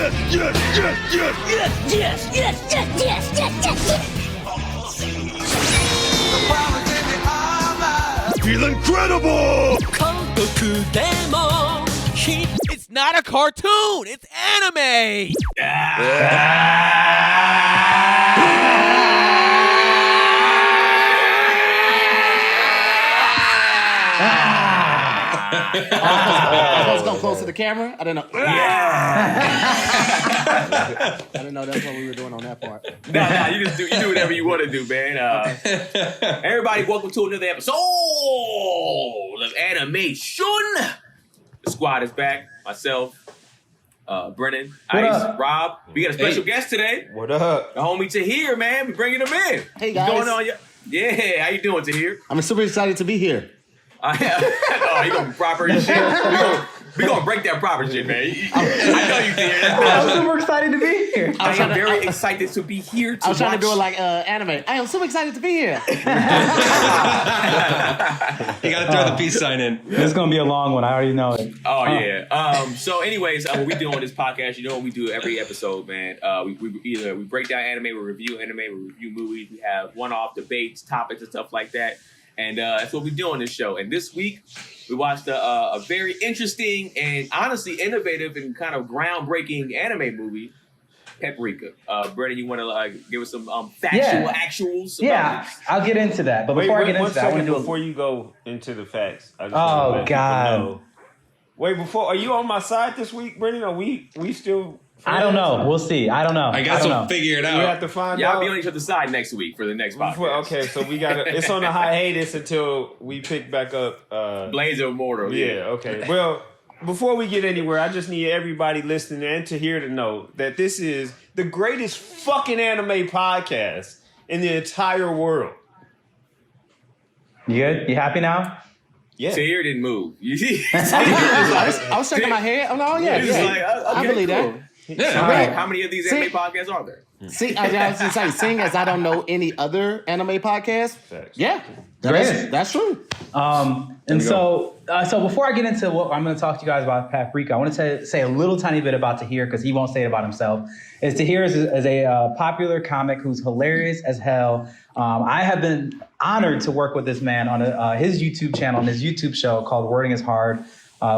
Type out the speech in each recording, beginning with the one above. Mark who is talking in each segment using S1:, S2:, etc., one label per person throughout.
S1: Feel incredible!
S2: It's not a cartoon, it's anime!
S3: I was going close to the camera. I didn't know. I didn't know that's what we were doing on that part.
S4: Nah, you do whatever you want to do, man. Everybody, welcome to another episode of Animeshun. The squad is back. Myself, Brennan, Ice, Rob. We got a special guest today.
S5: What up?
S4: The homie Tahir, man. We bringing him in.
S3: Hey, guys.
S4: What's going on? Yeah, how you doing, Tahir?
S3: I'm super excited to be here.
S4: Oh, you gonna proper shit? We gonna break that proper shit, man. I know you did.
S6: I'm super excited to be here.
S4: I am very excited to be here.
S3: I was trying to do it like anime. I am so excited to be here.
S7: You gotta throw the peace sign in.
S6: This is gonna be a long one. I already know it.
S4: Oh yeah. So, anyways, what we do on this podcast, you know, what we do every episode, man. We break down anime, we review anime, we review movies. We have one-off debates, topics, and stuff like that. And that's what we do on this show. And this week, we watched a very interesting and honestly innovative and kind of groundbreaking anime movie, Paprika. Brennan, you want to give us some actuals?
S6: Yeah, I'll get into that. But before I get into that, I want to do
S5: before you go into the facts. I just
S6: Oh,
S5: want to let
S6: God.
S5: people know. Wait, are you on my side this week, Brennan? Are we still?
S6: I don't know. We'll see. I don't know.
S7: I guess we'll figure it
S5: We
S7: out.
S5: have to find
S4: Yeah,
S5: out.
S4: I'll be on each other's side next week for the next podcast.
S5: Okay, so we got it's on a hiatus until we pick back up.
S4: Blades of Immortal.
S5: Yeah, okay. Well, before we get anywhere, I just need everybody listening and to hear to know that this is the greatest fucking anime podcast in the entire world.
S6: You good? You happy now?
S5: Yeah.
S4: Tahir didn't move. You see?
S3: I was shaking my head. I'm like, oh, yeah.
S4: He was
S3: yeah.
S4: like, okay,
S3: I believe
S4: cool.
S3: that.
S4: Yeah. How many of these anime podcasts are there?
S3: See, I was just saying, seeing as I don't know any other anime podcast, yeah,
S6: Great.
S3: that's true.
S6: And so before I get into what I'm going to talk to you guys about Paprika, I want to say a little tiny bit about Tahir because he won't say it about himself. Tahir is a popular comic who's hilarious as hell. I have been honored to work with this man on his YouTube channel, on his YouTube show called Wording is Hard,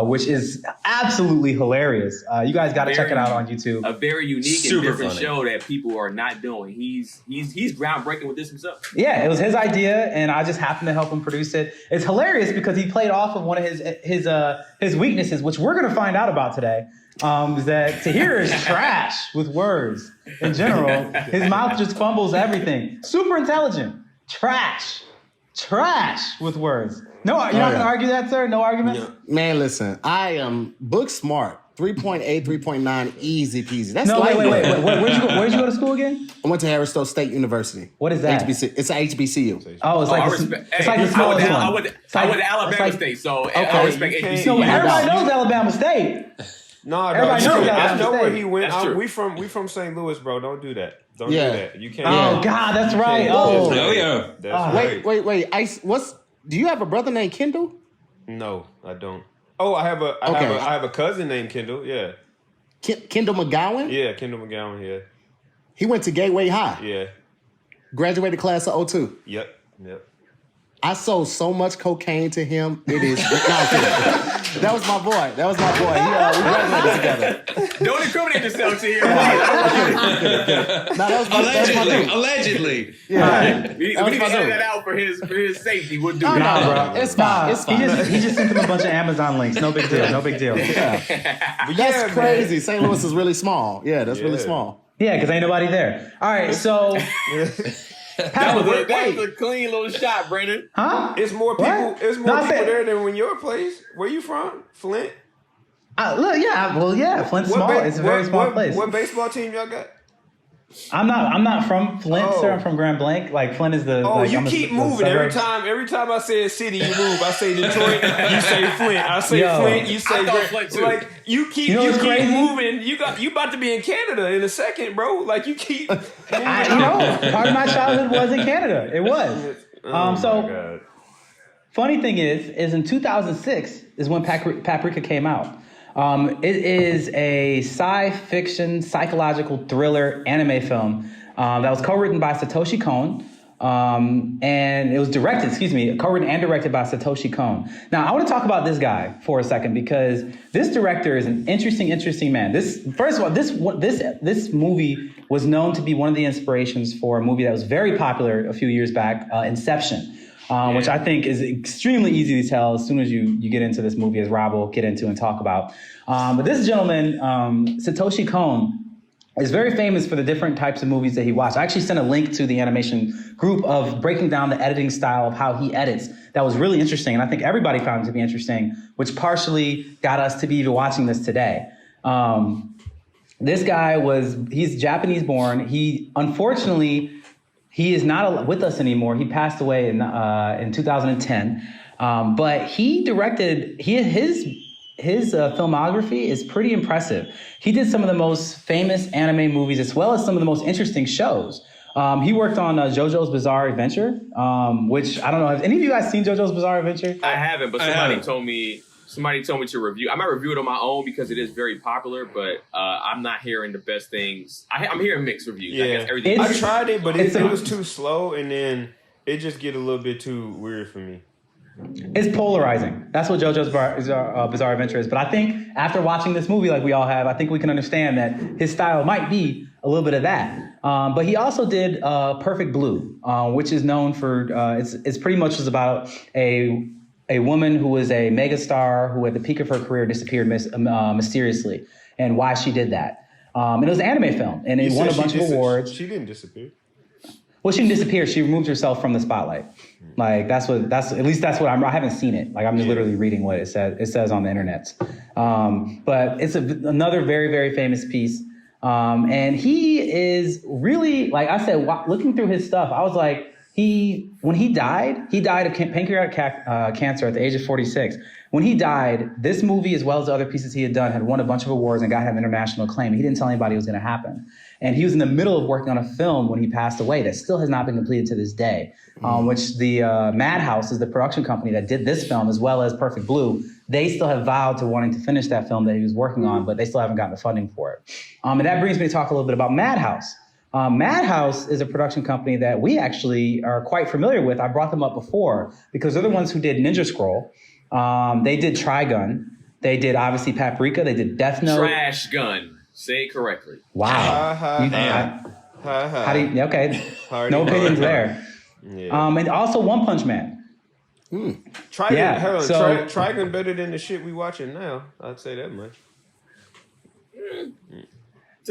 S6: which is absolutely hilarious. You guys got to check it out on YouTube.
S4: A very unique
S7: Super
S4: and different
S7: funny
S4: show that people are not doing. He's groundbreaking with this himself.
S6: Yeah, it was his idea, and I just happened to help him produce it. It's hilarious because he played off of one of his weaknesses, which we're going to find out about today. Is that Tahir is trash with words in general. His mouth just fumbles everything. Super intelligent. Trash with words. No, you're not going to argue that, sir? No arguments?
S3: Yeah. Man, listen, I am book smart. 3.8, 3.9, easy peasy. That's
S6: No,
S3: light
S6: wait.
S3: work.
S6: Where'd you go to school again?
S3: I went to Harris State University.
S6: What is that?
S3: HBC. It's an HBCU.
S6: Oh, it's like the smallest one.
S4: I went to Alabama State, so I respect HBCU.
S6: So everybody knows Alabama State.
S5: No,
S6: Everybody knows that.
S5: I know where he went.
S4: That's true.
S5: We from St. Louis, bro. Don't do that. Don't
S3: Yeah.
S5: do that. You can't.
S6: Oh, God, that's right. Oh.
S7: Oh, yeah.
S5: That's right.
S3: Wait. Ice, do you have a brother named Kendall?
S5: No, I don't. Oh, I have a cousin named Kendall. Yeah.
S3: Kendall McGowan?
S5: Yeah, Kendall McGowan. Yeah.
S3: He went to Gateway High.
S5: Yeah.
S3: Graduated class of 02.
S5: Yep.
S3: I sold so much cocaine to him. It is. That was my boy. We graduated together.
S4: Don't incriminate yourself to here.
S7: Allegedly.
S3: Yeah.
S4: We need to edit that out for his safety. We'll do it.
S3: Bro. It's fine. It's fine.
S6: He just sent them a bunch of Amazon links. No big deal.
S3: That's crazy. St. Louis is really small. Yeah, that's really small.
S6: Yeah, because ain't nobody there. All right, so...
S4: That was a clean little shot, Brandon.
S6: Huh?
S5: It's more people.
S6: What?
S5: It's more people there than when your place. Where you from? Flint.
S6: Flint's small. It's a very small place.
S5: What baseball team y'all got?
S6: I'm not from Flint, sir. I'm from Grand Blanc. Like Flint is the.
S5: Oh,
S6: like,
S5: you
S6: I'm
S5: keep
S6: the
S5: moving every
S6: suburb.
S5: time. Every time I say a city, you move. I say Detroit, you say Flint. I say Flint, you say
S4: Flint too.
S5: Like you keep
S6: crazy?
S5: moving. You about to be in Canada in a second, bro. Like you keep.
S6: Part of my childhood was in Canada. It was. Funny thing is in 2006 is when Paprika came out. It is a sci-fiction, psychological thriller anime film that was co-written by Satoshi Kon. And it was co-written and directed by Satoshi Kon. Now, I want to talk about this guy for a second because this director is an interesting man. First of all, this movie was known to be one of the inspirations for a movie that was very popular a few years back, Inception. Which I think is extremely easy to tell as soon as you get into this movie, as Rob will get into and talk about. But this gentleman, Satoshi Kon, is very famous for the different types of movies that he watched. I actually sent a link to the Animeshun group of breaking down the editing style of how he edits. That was really interesting, and I think everybody found it to be interesting, which partially got us to be even watching this today. This guy he's Japanese born. Unfortunately, he is not with us anymore. He passed away in 2010. But he directed, his filmography is pretty impressive. He did some of the most famous anime movies as well as some of the most interesting shows. He worked on JoJo's Bizarre Adventure, which I don't know. Have any of you guys seen JoJo's Bizarre Adventure?
S4: I haven't, but somebody told me to review. I might review it on my own because it is very popular, but I'm not hearing the best things. I'm hearing mixed reviews.
S5: Yeah.
S4: I guess everything.
S5: I tried it, but it was too slow, and then it just get a little bit too weird for me.
S6: It's polarizing. That's what JoJo's Bizarre Adventure is. But I think after watching this movie like we all have, I think we can understand that his style might be a little bit of that. But he also did Perfect Blue, which is known for, it's pretty much was about a woman who was a megastar who at the peak of her career disappeared mysteriously, and why she did that. And it was an anime film, and it won a bunch of awards.
S5: She didn't disappear.
S6: Well, she didn't disappear. She removed herself from the spotlight. Like that's at least that's what I haven't seen it. Like I'm just literally reading what it says on the internet. But it's another very, very famous piece. And he is really, like I said, looking through his stuff, I was like, when he died of pancreatic cancer at the age of 46. When he died, this movie, as well as the other pieces he had done, had won a bunch of awards and got him international acclaim. He didn't tell anybody it was going to happen. And he was in the middle of working on a film when he passed away that still has not been completed to this day, which the Madhouse is the production company that did this film, as well as Perfect Blue. They still have vowed to wanting to finish that film that he was working on, but they still haven't gotten the funding for it. And that brings me to talk a little bit about Madhouse. Madhouse is a production company that we actually are quite familiar with. I brought them up before because they're the ones who did Ninja Scroll. They did Trigun. They did, obviously, Paprika. They did Death Note.
S4: Trash Gun. Say it correctly.
S6: Wow. How do you, okay. No opinions there.
S5: Yeah.
S6: And also One Punch Man.
S5: Trigun better than the shit we watching now. I'd say that much.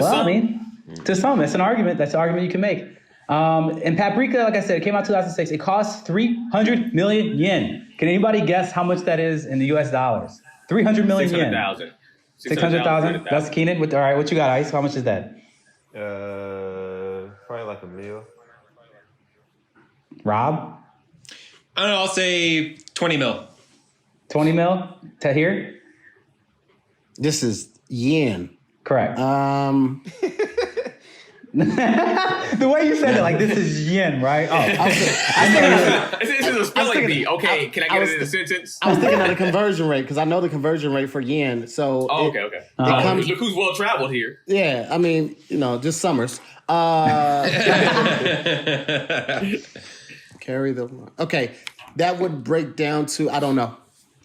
S6: I mean, to some, it's an argument. That's an argument you can make. And Paprika, like I said, it came out 2006. It cost 300 million yen. Can anybody guess how much that is in the US dollars? 300 million yen. 600,000. That's Keenan. All right, what you got, Ice? How much is that?
S5: Probably like $1 million.
S6: Rob?
S7: I don't know. I'll say 20 mil.
S6: 20 mil? Tahir?
S3: This is yen.
S6: Correct. The way you said it, like this is yen, right? Oh,
S4: This is a spelling bee. Okay, can I get it in a sentence?
S3: I was thinking of the conversion rate because I know the conversion rate for yen. So
S4: okay.
S3: It comes,
S4: look who's well traveled here.
S3: Yeah, I mean, just summers. Carry the okay. That would break down to I don't know.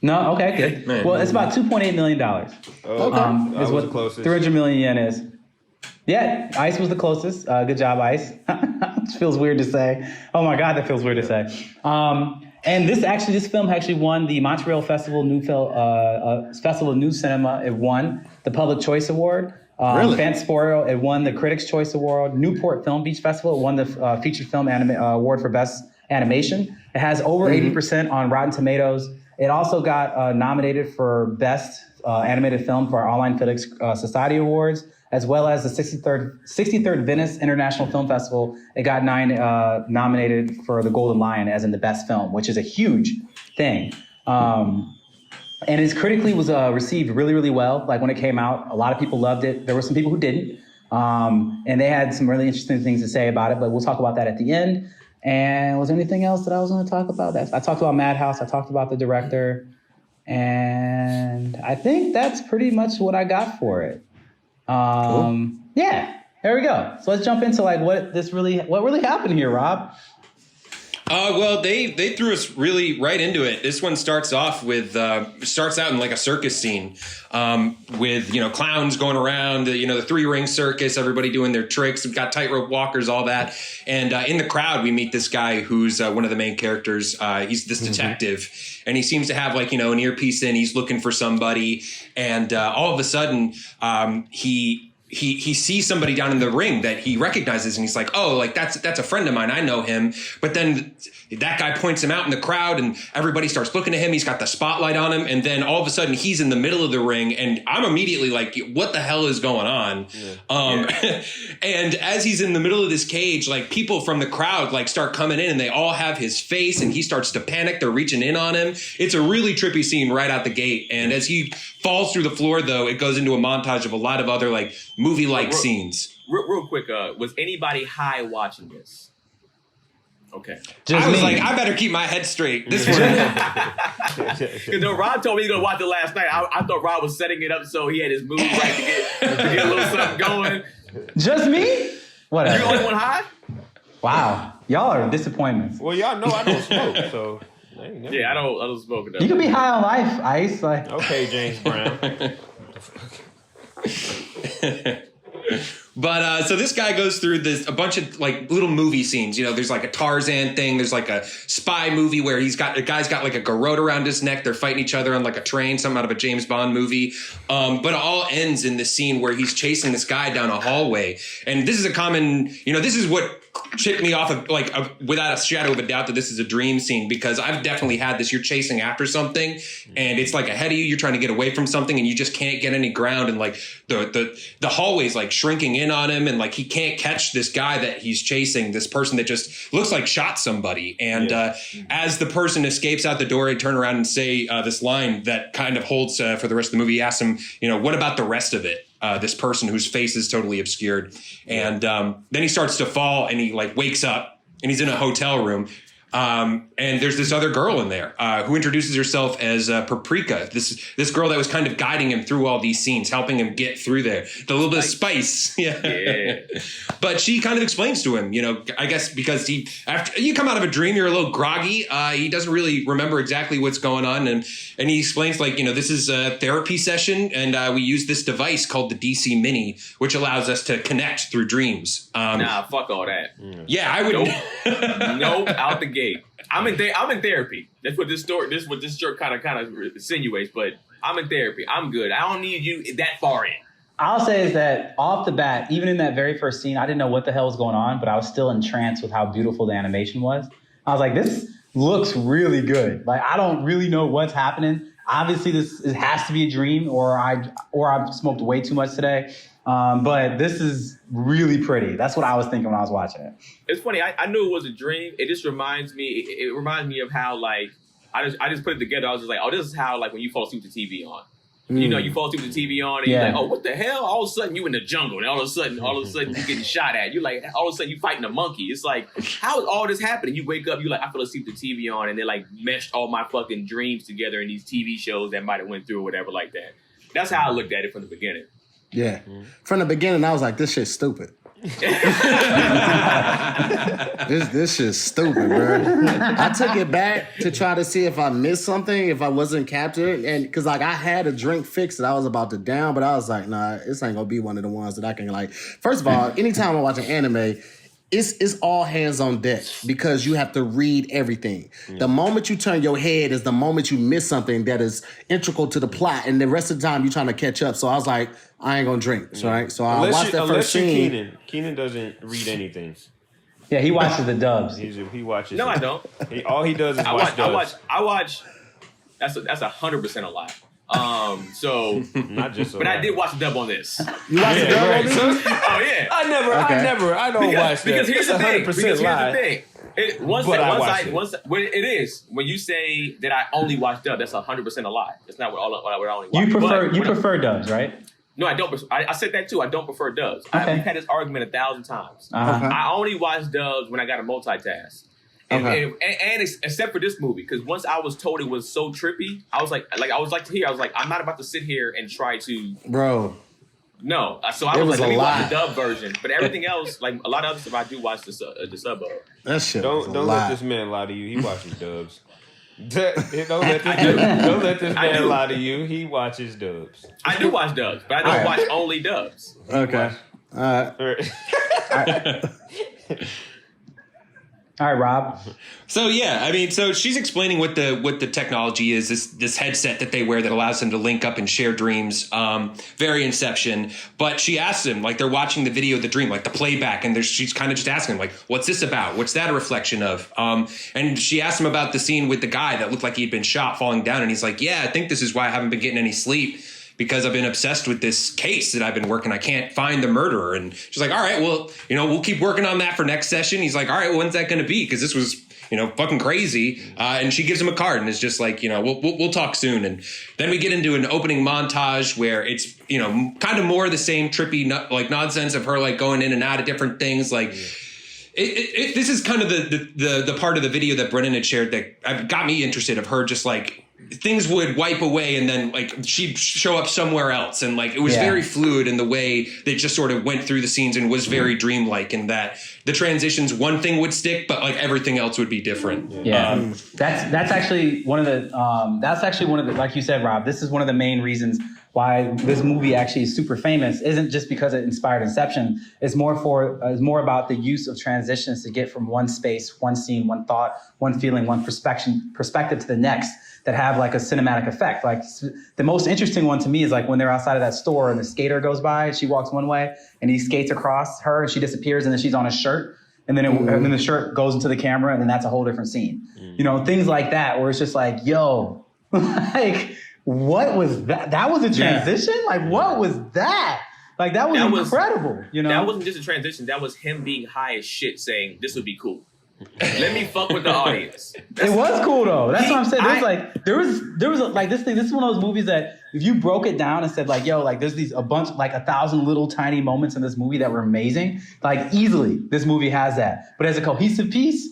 S6: No, okay, good. Well, it's about $2.8 million.
S3: Okay.
S6: Is what the closest. 300 million yen is. Yeah, Ice was the closest. Good job, Ice. Which feels weird to say. Oh my God, that feels weird to say. And this film actually won the Montreal Festival Festival of New Cinema. It won the Public Choice Award.
S3: Really?
S6: Fansporo, it won the Critics' Choice Award. Newport Film Beach Festival, it won the Feature Film Award for Best Animation. It has over 80% on Rotten Tomatoes. It also got nominated for Best Animated Film for our Online Critics Society Awards, as well as the 63rd Venice International Film Festival. It got nominated for the Golden Lion as in the best film, which is a huge thing. And it critically was received really, really well. Like when it came out, a lot of people loved it. There were some people who didn't. And they had some really interesting things to say about it, but we'll talk about that at the end. And was there anything else that I was going to talk about? I talked about Madhouse. I talked about the director. And I think that's pretty much what I got for it.
S3: Cool.
S6: Yeah, there we go. So let's jump into like what really happened here, Rob.
S7: Well, they threw us really right into it. This one starts off with starts out in like a circus scene with clowns going around, the 3-ring circus, everybody doing their tricks. We've got tightrope walkers, all that, and in the crowd we meet this guy who's one of the main characters. He's this detective, and he seems to have like an earpiece in. He's looking for somebody, and all of a sudden he sees somebody down in the ring that he recognizes, and he's like, oh, like that's a friend of mine. I know him. But then that guy points him out in the crowd, and everybody starts looking at him. He's got the spotlight on him. And then all of a sudden he's in the middle of the ring, and I'm immediately like, what the hell is going on? And as he's in the middle of this cage, like people from the crowd like start coming in, and they all have his face, and he starts to panic. They're reaching in on him. It's a really trippy scene right out the gate. And as he falls through the floor, though, it goes into a montage of a lot of other like movie-like scenes.
S4: Real quick, was anybody high watching this? Okay.
S7: I was like, I better keep my head straight. This one.
S4: Because Rob told me he was going to watch it last night. I thought Rob was setting it up so he had his mood right to get a little something going.
S6: Just me? Whatever.
S4: You the only one high?
S6: Wow. Y'all are disappointments.
S5: Well, y'all know I don't smoke, so...
S4: Yeah, I don't smoke enough.
S6: You can be high on life, Ice. Like.
S5: Okay, James Brown.
S7: But so this guy goes through a bunch of like little movie scenes. There's like a Tarzan thing. There's like a spy movie where a guy's got like a garrote around his neck. They're fighting each other on like a train, something out of a James Bond movie. But it all ends in this scene where he's chasing this guy down a hallway. And this is a common, this is what chipped me off of without a shadow of a doubt that this is a dream scene, because I've definitely had this. You're chasing after something and it's like ahead of you. You're trying to get away from something and you just can't get any ground. And like the hallway's like shrinking in on him, and like he can't catch this guy that he's chasing, this person that just looks like shot somebody. And as the person escapes out the door, I turn around and say this line that kind of holds for the rest of the movie. He asks him, what about the rest of it? This person whose face is totally obscured. And then he starts to fall, and he like wakes up, and he's in a hotel room. And there's this other girl in there who introduces herself as Paprika, this girl that was kind of guiding him through all these scenes, helping him get through there. The little bit of spice. Yeah. But she kind of explains to him, I guess because after you come out of a dream, you're a little groggy. He doesn't really remember exactly what's going on. And he explains like, this is a therapy session, and we use this device called the DC Mini, which allows us to connect through dreams.
S4: Nah, fuck all that.
S7: Yeah, I would.
S4: Nope, out the gate. I'm in therapy. That's what this shirt kind of insinuates. But I'm in therapy. I'm good. I don't need you that far in.
S6: I'll say is that off the bat, even in that very first scene, I didn't know what the hell was going on, but I was still entranced with how beautiful the animation was. I was like, this looks really good. Like, I don't really know what's happening. Obviously, it has to be a dream, or I've smoked way too much today. But this is really pretty. That's what I was thinking when I was watching it.
S4: It's funny. I knew it was a dream. It just reminds me. It reminds me of how like I just put it together. I was just like, oh, this is how like when you fall asleep with the TV on. You fall asleep with the TV on, and you're like, oh, what the hell? All of a sudden you in the jungle, and all of a sudden you getting shot at. You're like, all of a sudden you fighting a monkey. It's like, how is all this happening? You wake up, you like, I fell asleep with the TV on, and they like meshed all my fucking dreams together in these TV shows that might have went through or whatever like that. That's how I looked at it from the beginning.
S3: Yeah. From the beginning, I was like, this shit's stupid. This shit's stupid, bro. I took it back to try to see if I missed something, if I wasn't captured. And because like I had a drink fix that I was about to down, but I was like, nah, this ain't gonna be one of the ones that I can like. First of all, anytime I watch an anime, it's all hands on deck because you have to read everything. The moment you turn your head is the moment you miss something that is integral to the plot, and the rest of the time you're trying to catch up. So I was like, I ain't gonna drink, right? So I watched that first scene.
S5: Keenan doesn't read anything.
S6: Yeah, he watches the dubs.
S5: He watches.
S4: No, I don't.
S5: All he does is watch dubs.
S4: I watch. That's 100% a lie. So
S5: not just.
S4: But I did watch the dub on this.
S3: You watched the dub on this?
S4: Oh yeah.
S5: I don't watch that.
S4: Because here's the thing. It is when you say that I only watch dub, that's 100% a lie. That's not what I only watch.
S6: You prefer dubs, right?
S4: No, I don't. I said that too. I don't prefer dubs.
S6: Okay.
S4: We've had this argument 1,000 times.
S6: Uh-huh.
S4: I only watch dubs when I got to multitask. And except for this movie, because once I was told it was so trippy, I was like Tahir, I was like, I'm not about to sit here and try to,
S3: bro.
S4: No, so I was like, let me watch the dub version. But everything else, like a lot of other stuff, I do watch the sub of.
S3: That shit.
S5: Don't let this man lie to you. He watches dubs. Don't let this man lie to you. He watches dubs.
S4: I do watch dubs, but I don't watch only dubs.
S3: Okay. All right.
S6: All right, Rob.
S7: So yeah, I mean, so she's explaining what the technology is, this headset that they wear that allows them to link up and share dreams, very Inception. But she asks him, like, they're watching the video of the dream, like the playback, and she's kind of just asking him, like, what's this about? What's that a reflection of? And she asked him about the scene with the guy that looked like he'd been shot falling down, and he's like, yeah, I think this is why I haven't been getting any sleep. Because I've been obsessed with this case that I've been working. I can't find the murderer. And she's like, all right, well, we'll keep working on that for next session. He's like, all right, well, when's that going to be? Because this was, fucking crazy. And she gives him a card and is just like, we'll talk soon. And then we get into an opening montage where it's, kind of more the same trippy, like nonsense of her like going in and out of different things. Like this is kind of the part of the video that Brennan had shared that got me interested, of her just like, things would wipe away and then like she'd show up somewhere else, and like it was very fluid in the way they just sort of went through the scenes and was very dreamlike, in that the transitions, one thing would stick but like everything else would be different.
S6: That's actually one of the like you said, Rob, this is one of the main reasons why this movie actually is super famous. Isn't just because it inspired Inception. It's more about the use of transitions to get from one space, one scene, one thought, one feeling, one perspective to the next, that have like a cinematic effect. Like the most interesting one to me is like when they're outside of that store and the skater goes by and she walks one way and he skates across her and she disappears and then she's on his shirt and then and then the shirt goes into the camera and then that's a whole different scene. Things like that where it's just like, yo, like what was that? That was a transition? Like what was that? Like that was incredible.
S4: That wasn't just a transition. That was him being high as shit saying this would be cool. Let me fuck with the audience.
S6: It was cool though. That's what I'm saying. There was like this thing. This is one of those movies that if you broke it down and said like, yo, like there's a bunch, like 1,000 little tiny moments in this movie that were amazing. Like easily, this movie has that. But as a cohesive piece,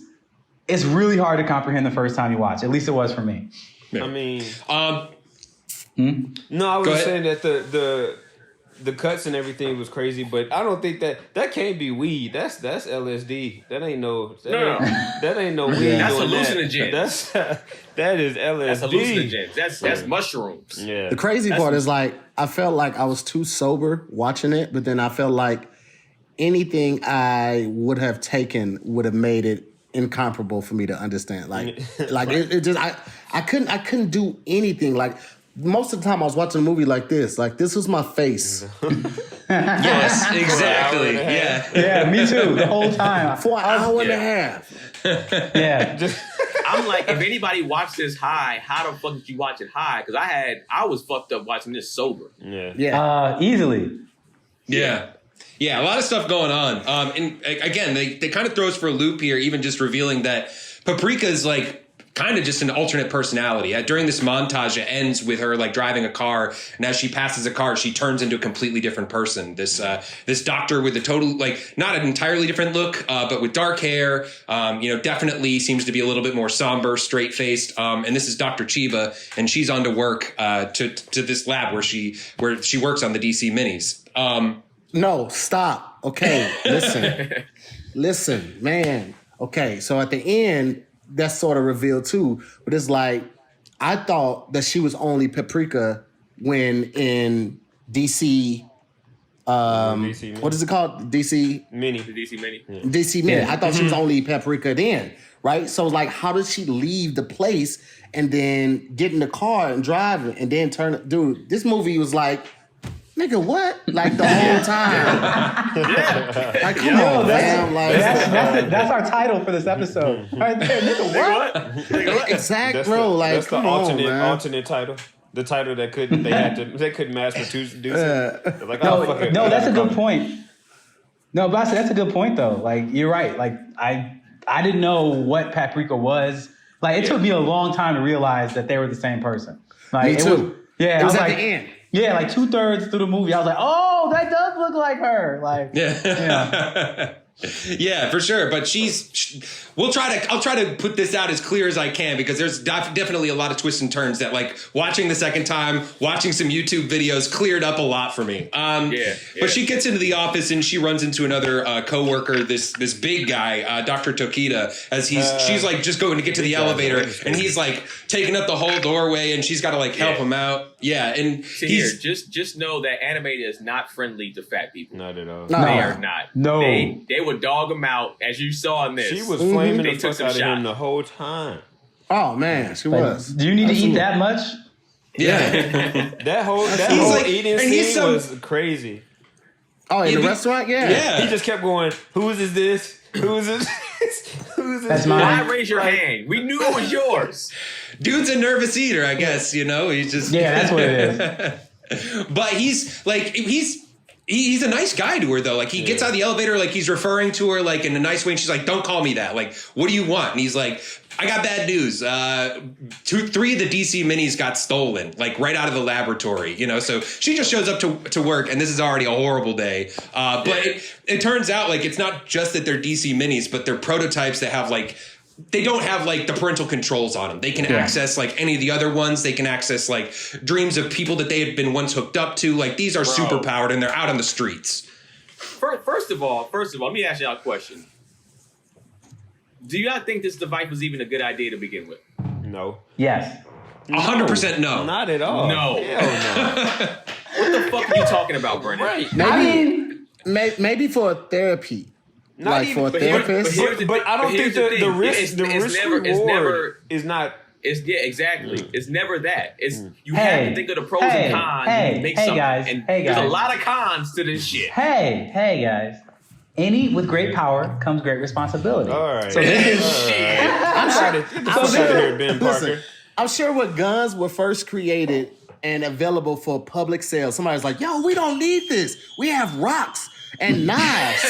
S6: it's really hard to comprehend the first time you watch. At least it was for me.
S5: Yeah. I mean, no, I was saying that the cuts and everything was crazy, but I don't think that can't be weed. That's LSD. That ain't no weed.
S4: That's hallucinogens.
S5: That is LSD.
S4: That's hallucinogens. That's mushrooms.
S3: Yeah. The crazy part is like I felt like I was too sober watching it, but then I felt like anything I would have taken would have made it incomparable for me to understand. Like it just I couldn't do anything. Like most of the time I was watching a movie like this. Like this was my face.
S7: Yes, exactly.
S6: Yeah, me too. The whole time.
S3: For an hour and a half.
S6: Yeah.
S4: I'm like, if anybody watched this high, how the fuck did you watch it high? Because I was fucked up watching this sober.
S6: Yeah. Easily.
S7: Yeah. Yeah, a lot of stuff going on. And again, they kind of throw us for a loop here, even just revealing that Paprika is like kind of just an alternate personality. During this montage, it ends with her like driving a car, and as she passes a car, she turns into a completely different person. This doctor with a total, like, not an entirely different look, but with dark hair, definitely seems to be a little bit more somber, straight-faced. And this is Dr. Chiba, and she's on to work to this lab where she works on the DC minis.
S3: No, stop. Okay, listen, man. Okay, so at the end, that's sort of revealed too. But it's like, I thought that she was only Paprika when in DC, what is it called? DC
S5: Mini.
S4: The DC Mini.
S5: Yeah.
S3: DC Mini. I thought she was only Paprika then, right? So like, how did she leave the place and then get in the car and drive it and then turn? Dude, this movie was like, nigga, what? Like the whole time. Like, come on, man. Like,
S6: that's our title for this episode. Right there, nigga, what?
S3: Exactly, bro. Like,
S5: that's
S3: come
S5: the
S3: alternate
S5: title. The title they couldn't mass produce it. Like,
S6: no, that's a good point. No, but that's a good point though. Like, you're right. Like, I didn't know what Paprika was. Like, it took me a long time to realize that they were the same person. Like,
S3: me too.
S6: It
S3: was at the end.
S6: Yeah, like 2/3 through the movie, I was like, "Oh, that does look like her." Like, yeah.
S7: Yeah, for sure. But I'll try to put this out as clear as I can because there's definitely a lot of twists and turns that like watching the second time, watching some YouTube videos cleared up a lot for me. But she gets into the office and she runs into another coworker, this big guy, Dr. Tokita, as she's like just going to get to the elevator and he's like taking up the whole doorway and she's got to like help him out. Yeah, and
S4: just know that anime is not friendly to fat people.
S5: Not at all.
S4: No. They are not.
S6: No.
S4: They would dog him out, as you saw in this.
S5: She was flaming
S4: They
S5: the
S4: took
S5: fuck out of
S4: some
S5: him the whole time.
S3: Oh man, she was.
S6: Do you need to eat that much?
S7: yeah.
S5: That whole
S7: like-
S5: eating
S7: and he's
S5: scene was crazy.
S3: Oh, in the restaurant,
S7: Yeah.
S5: He just kept going, whose is this? Whose is this? Whose is
S6: That's
S5: this?
S6: mine.
S4: Why raise your hand? We knew it was yours.
S7: Dude's a nervous eater, I guess, you know? He's just
S6: Yeah, that's what it is.
S7: But he's a nice guy to her though. Like he gets out of the elevator, like he's referring to her like in a nice way, and she's like, "Don't call me that. Like, what do you want?" And he's like, "I got bad news. 3 of the DC minis got stolen, like right out of the laboratory. You know." So she just shows up to work, and this is already a horrible day. But it turns out like it's not just that they're DC minis, but they're prototypes that have like. They don't have like the parental controls on them. They can access like any of the other ones. They can access like dreams of people that they had been once hooked up to. Like these are super powered and they're out on the streets.
S4: First of all, let me ask y'all a question. Do you not think this device was even a good idea to begin with?
S5: No.
S6: Yes.
S7: 100% no.
S5: Not at all.
S4: No.
S5: Hell no.
S4: What the fuck are you talking about, Brennan?
S5: Right.
S3: Maybe for therapy.
S5: Not
S3: like
S5: even
S3: for a therapist.
S5: But I don't think the risk reward is not.
S4: Exactly. It's never that. It's you have to think of the pros and cons and make something.
S6: Guys,
S4: and
S6: guys.
S4: there's a lot of cons to this shit.
S6: Hey guys. With great power comes great responsibility.
S5: All right.
S6: So this is
S5: I'm sorry. Get the fuck out of here, Ben Parker.
S3: Listen, I'm sure when guns were first created and available for public sale, somebody's like, "Yo, we don't need this. We have rocks and knives."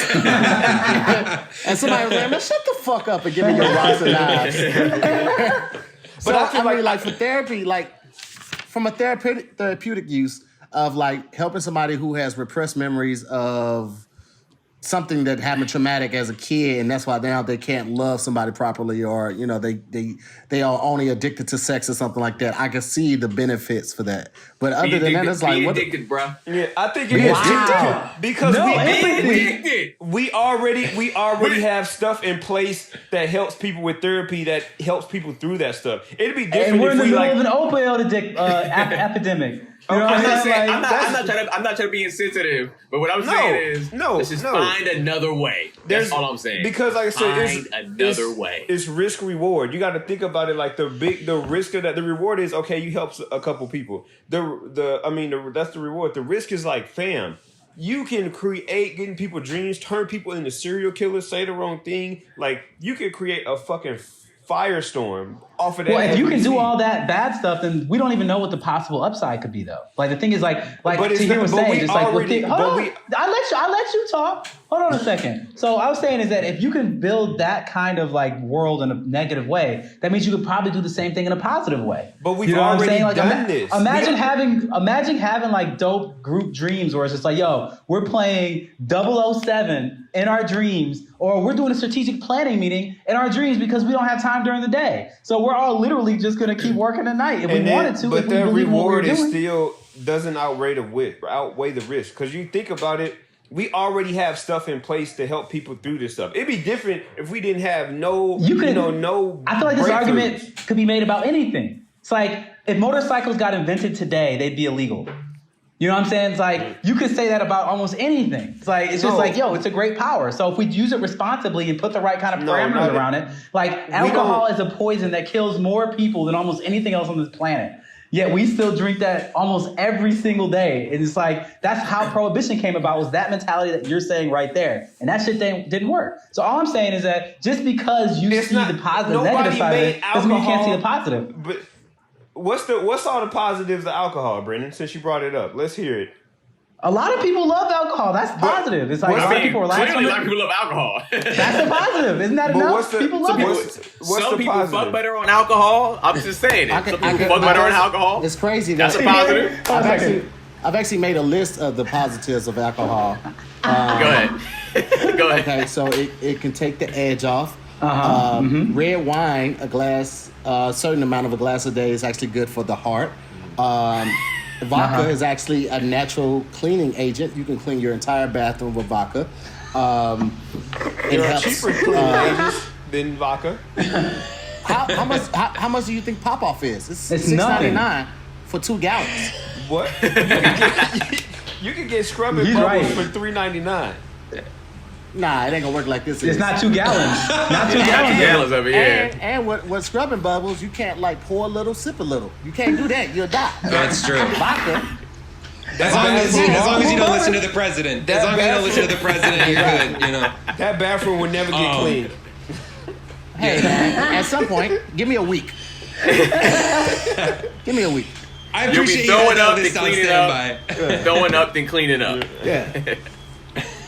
S3: And somebody was like, "Man, shut the fuck up and give me your rocks and knives." But I feel like for therapy, like from a therapeutic use of like helping somebody who has repressed memories of something that happened traumatic as a kid, and that's why now they can't love somebody properly, or you know they are only addicted to sex or something like that. I can see the benefits for that, but other than that, it's like
S4: what? Addicted, bro.
S5: Yeah, I think it is because we already have stuff in place that helps people with therapy, that helps people through that stuff. It'd be different.
S6: And we're in the
S5: if we
S6: middle of an opioid epidemic. You know what I'm saying?
S4: I'm not trying to be insensitive, but what I'm saying is, let's just find another way. That's all I'm saying.
S5: Because, like I said,
S4: another way.
S5: It's risk reward. You got to think about it like the risk of that. The reward is okay. You help a couple people. That's the reward. The risk is like, fam, you can create getting people dreams, turn people into serial killers, say the wrong thing. Like you can create a fucking firestorm off of that.
S6: Well, if you can do all that bad stuff, then we don't even know what the possible upside could be, though. Like the thing is, like Tahir was saying, just like, I let you talk. Hold on a second. So I was saying is that if you can build that kind of like world in a negative way, that means you could probably do the same thing in a positive way.
S5: But we've already done this.
S6: Imagine having like dope group dreams where it's just like, yo, we're playing 007 in our dreams, or we're doing a strategic planning meeting in our dreams because we don't have time during the day. So we're all literally just gonna keep working at night if we wanted to.
S5: But
S6: if we
S5: that
S6: believe what we're
S5: reward is
S6: doing.
S5: still doesn't outweigh the risk. Because you think about it, we already have stuff in place to help people through this stuff. It'd be different if we didn't have no.
S6: I feel like this argument could be made about anything. It's like if motorcycles got invented today, they'd be illegal. You know what I'm saying? It's like you could say that about almost anything. It's like it's just like, yo, it's a great power. So if we use it responsibly and put the right kind of parameters around it, like alcohol is a poison that kills more people than almost anything else on this planet. Yet we still drink that almost every single day. And it's like, that's how prohibition came about, was that mentality that you're saying right there. And that shit didn't work. So all I'm saying is that just because you see the positive, negative side of it, doesn't mean you can't see the positive.
S5: But what's all the positives of alcohol, Brendan, since you brought it up? Let's hear it.
S6: A lot of people love alcohol. That's positive. It's like a lot of people relax.
S4: Clearly, a lot of people love alcohol.
S6: That's a positive. Isn't that enough? People love it.
S4: Some people fuck better on alcohol. I'm just saying it. Some people fuck better on alcohol.
S3: It's crazy.
S4: That's a positive.
S3: I've actually made a list of the positives of alcohol.
S4: Go ahead. Go ahead.
S3: Okay, so it can take the edge off. Red wine, a certain amount of a glass a day is actually good for the heart. Vodka is actually a natural cleaning agent. You can clean your entire bathroom with vodka. It
S5: There are
S3: helps.
S5: cheaper cleaning agents than vodka.
S3: How much do you think pop off is? It's
S6: $6.99
S3: for 2 gallons.
S5: What? You can get scrubbing
S6: He's
S5: bubbles
S6: right.
S5: for $3.99.
S3: Nah, it ain't gonna work like this.
S6: It's not 2 gallons. Not 2 gallons.
S4: Gallons of it, yeah.
S3: And with scrubbing bubbles, you can't like pour a little, sip a little. You can't do that. You'll die.
S7: That's true.
S3: Vodka.
S7: As long as you don't listen to the president. As long as you don't listen to the president, you're good. You know.
S5: That bathroom would never get cleaned.
S3: Hey, man, at some point, give me a week. Give me a week.
S7: I
S4: You'll
S7: appreciate
S4: be
S7: you
S4: throwing
S7: having all
S4: up, then
S7: this on
S4: cleaning
S7: standby.
S4: up, throwing up, then cleaning up.
S3: Yeah.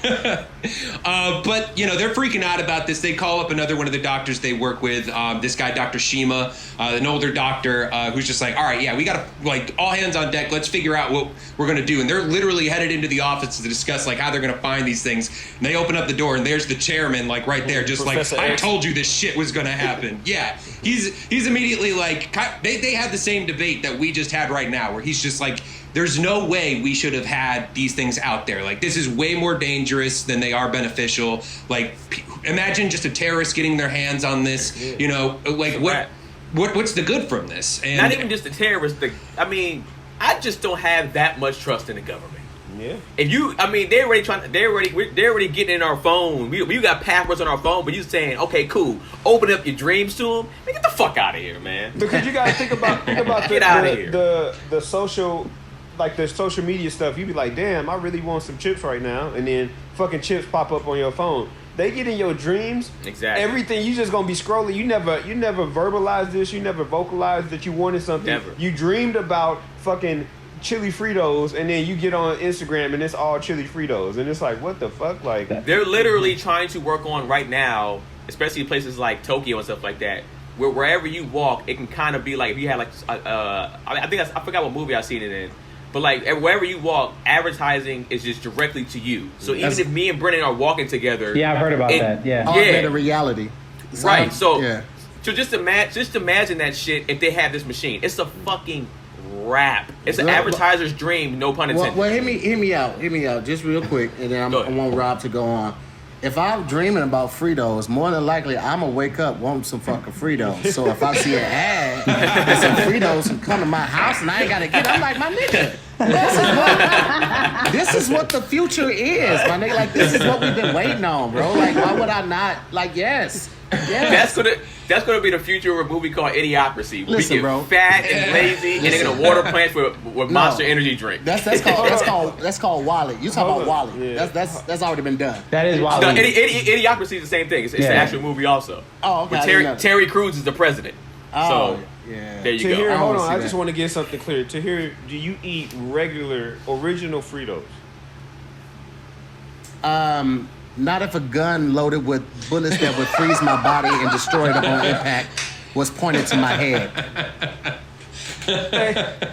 S7: But they're freaking out about this. They call up another one of the doctors they work with, this guy Dr. Shima, an older doctor who's just like, all right, yeah, we gotta like all hands on deck, let's figure out what we're gonna do. And they're literally headed into the office to discuss like how they're gonna find these things. And they open up the door and there's the chairman like right there, just
S5: Professor
S7: like,
S5: X.
S7: I told you this shit was gonna happen. Yeah, he's immediately like, they had the same debate that we just had right now, where he's just like, there's no way we should have had these things out there. Like, this is way more dangerous than they are beneficial. Like, imagine just a terrorist getting their hands on this. Like, what's the good from this? And
S4: Not even just the terrorists. I just don't have that much trust in the government.
S5: Yeah.
S4: They're already getting in our phone. We got passwords on our phone, but you saying, okay, cool, open up your dreams to them. Man, get the fuck out of here, man.
S5: Because you gotta think about
S4: Get outta here.
S5: the social, like the social media stuff. You be like, damn, I really want some chips right now, and then fucking chips pop up on your phone. They get in your dreams.
S4: Exactly.
S5: Everything, you just gonna be scrolling. You never verbalized this. You never vocalized that you wanted something.
S4: Never.
S5: You dreamed about fucking chili Fritos, and then you get on Instagram and it's all chili Fritos, and it's like, what the fuck? Like,
S4: They're literally trying to work on right now, especially in places like Tokyo and stuff like that, where wherever you walk, it can kind of be like if you had like I forgot what movie I seen it in, but like wherever you walk, advertising is just directly to you. So even if me and Brennan are walking together,
S6: Yeah, I've heard about that. Yeah.
S3: Augmented reality.
S4: right. So
S3: yeah.
S4: so just imagine that shit if they have this machine. It's a fucking wrap. It's an
S3: Well,
S4: advertiser's dream. No pun intended.
S3: Well, hear me out, just real quick, and then
S4: Go
S3: I
S4: ahead.
S3: want Rob to go on. If I'm dreaming about Fritos, more than likely I'm gonna wake up wanting some fucking Fritos. So if I see an ad and some Fritos and come to my house and I ain't gotta get, I'm like, my nigga, this is what the future is, my nigga. Like, this is what we've been waiting on, bro. Like, why would I not? Like, yes.
S4: That's gonna be the future of a movie called Idiocracy. Where
S3: Listen,
S4: we get
S3: bro.
S4: fat and lazy, and they're gonna water plants with Monster Energy drink.
S3: That's called Wally. You talking about Wally?
S5: Yeah.
S3: That's already been done.
S6: That is wild.
S4: No, Idiocracy is the same thing. It's an actual movie also.
S3: Oh, okay. I
S4: Where
S3: didn't know that.
S4: Terry Crews is the president.
S3: Oh,
S4: So
S3: yeah.
S4: there you
S5: Tahir,
S4: go.
S5: hold
S3: wanna
S5: on.
S3: see
S5: I
S3: that.
S5: just want to get something clear. Tahir, do you eat regular, original Fritos?
S3: Not if a gun loaded with bullets that would freeze my body and destroy it upon impact was pointed to my head.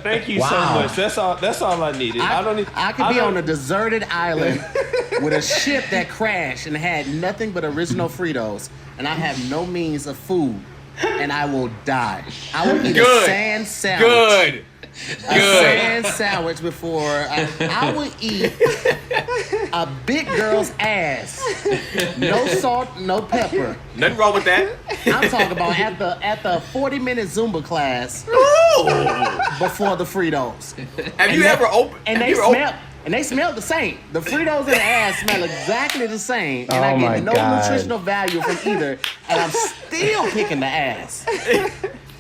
S5: Thank you
S6: Wow.
S5: so much. That's all I needed.
S3: I could be on a deserted island with a ship that crashed and had nothing but original Fritos, and I have no means of food, and I will die. I will eat a
S4: Good.
S3: sand sandwich.
S4: Good.
S3: A sand sandwich before I would eat a big girl's ass. No salt, no pepper.
S4: Nothing wrong with that.
S3: I'm talking about at the 40-minute Zumba class before the Fritos.
S4: Have you ever opened?
S3: And they smell the same. The Fritos and the ass smell exactly the same, and I
S6: Oh my
S3: get no
S6: God.
S3: nutritional value from either, and I'm still picking the ass.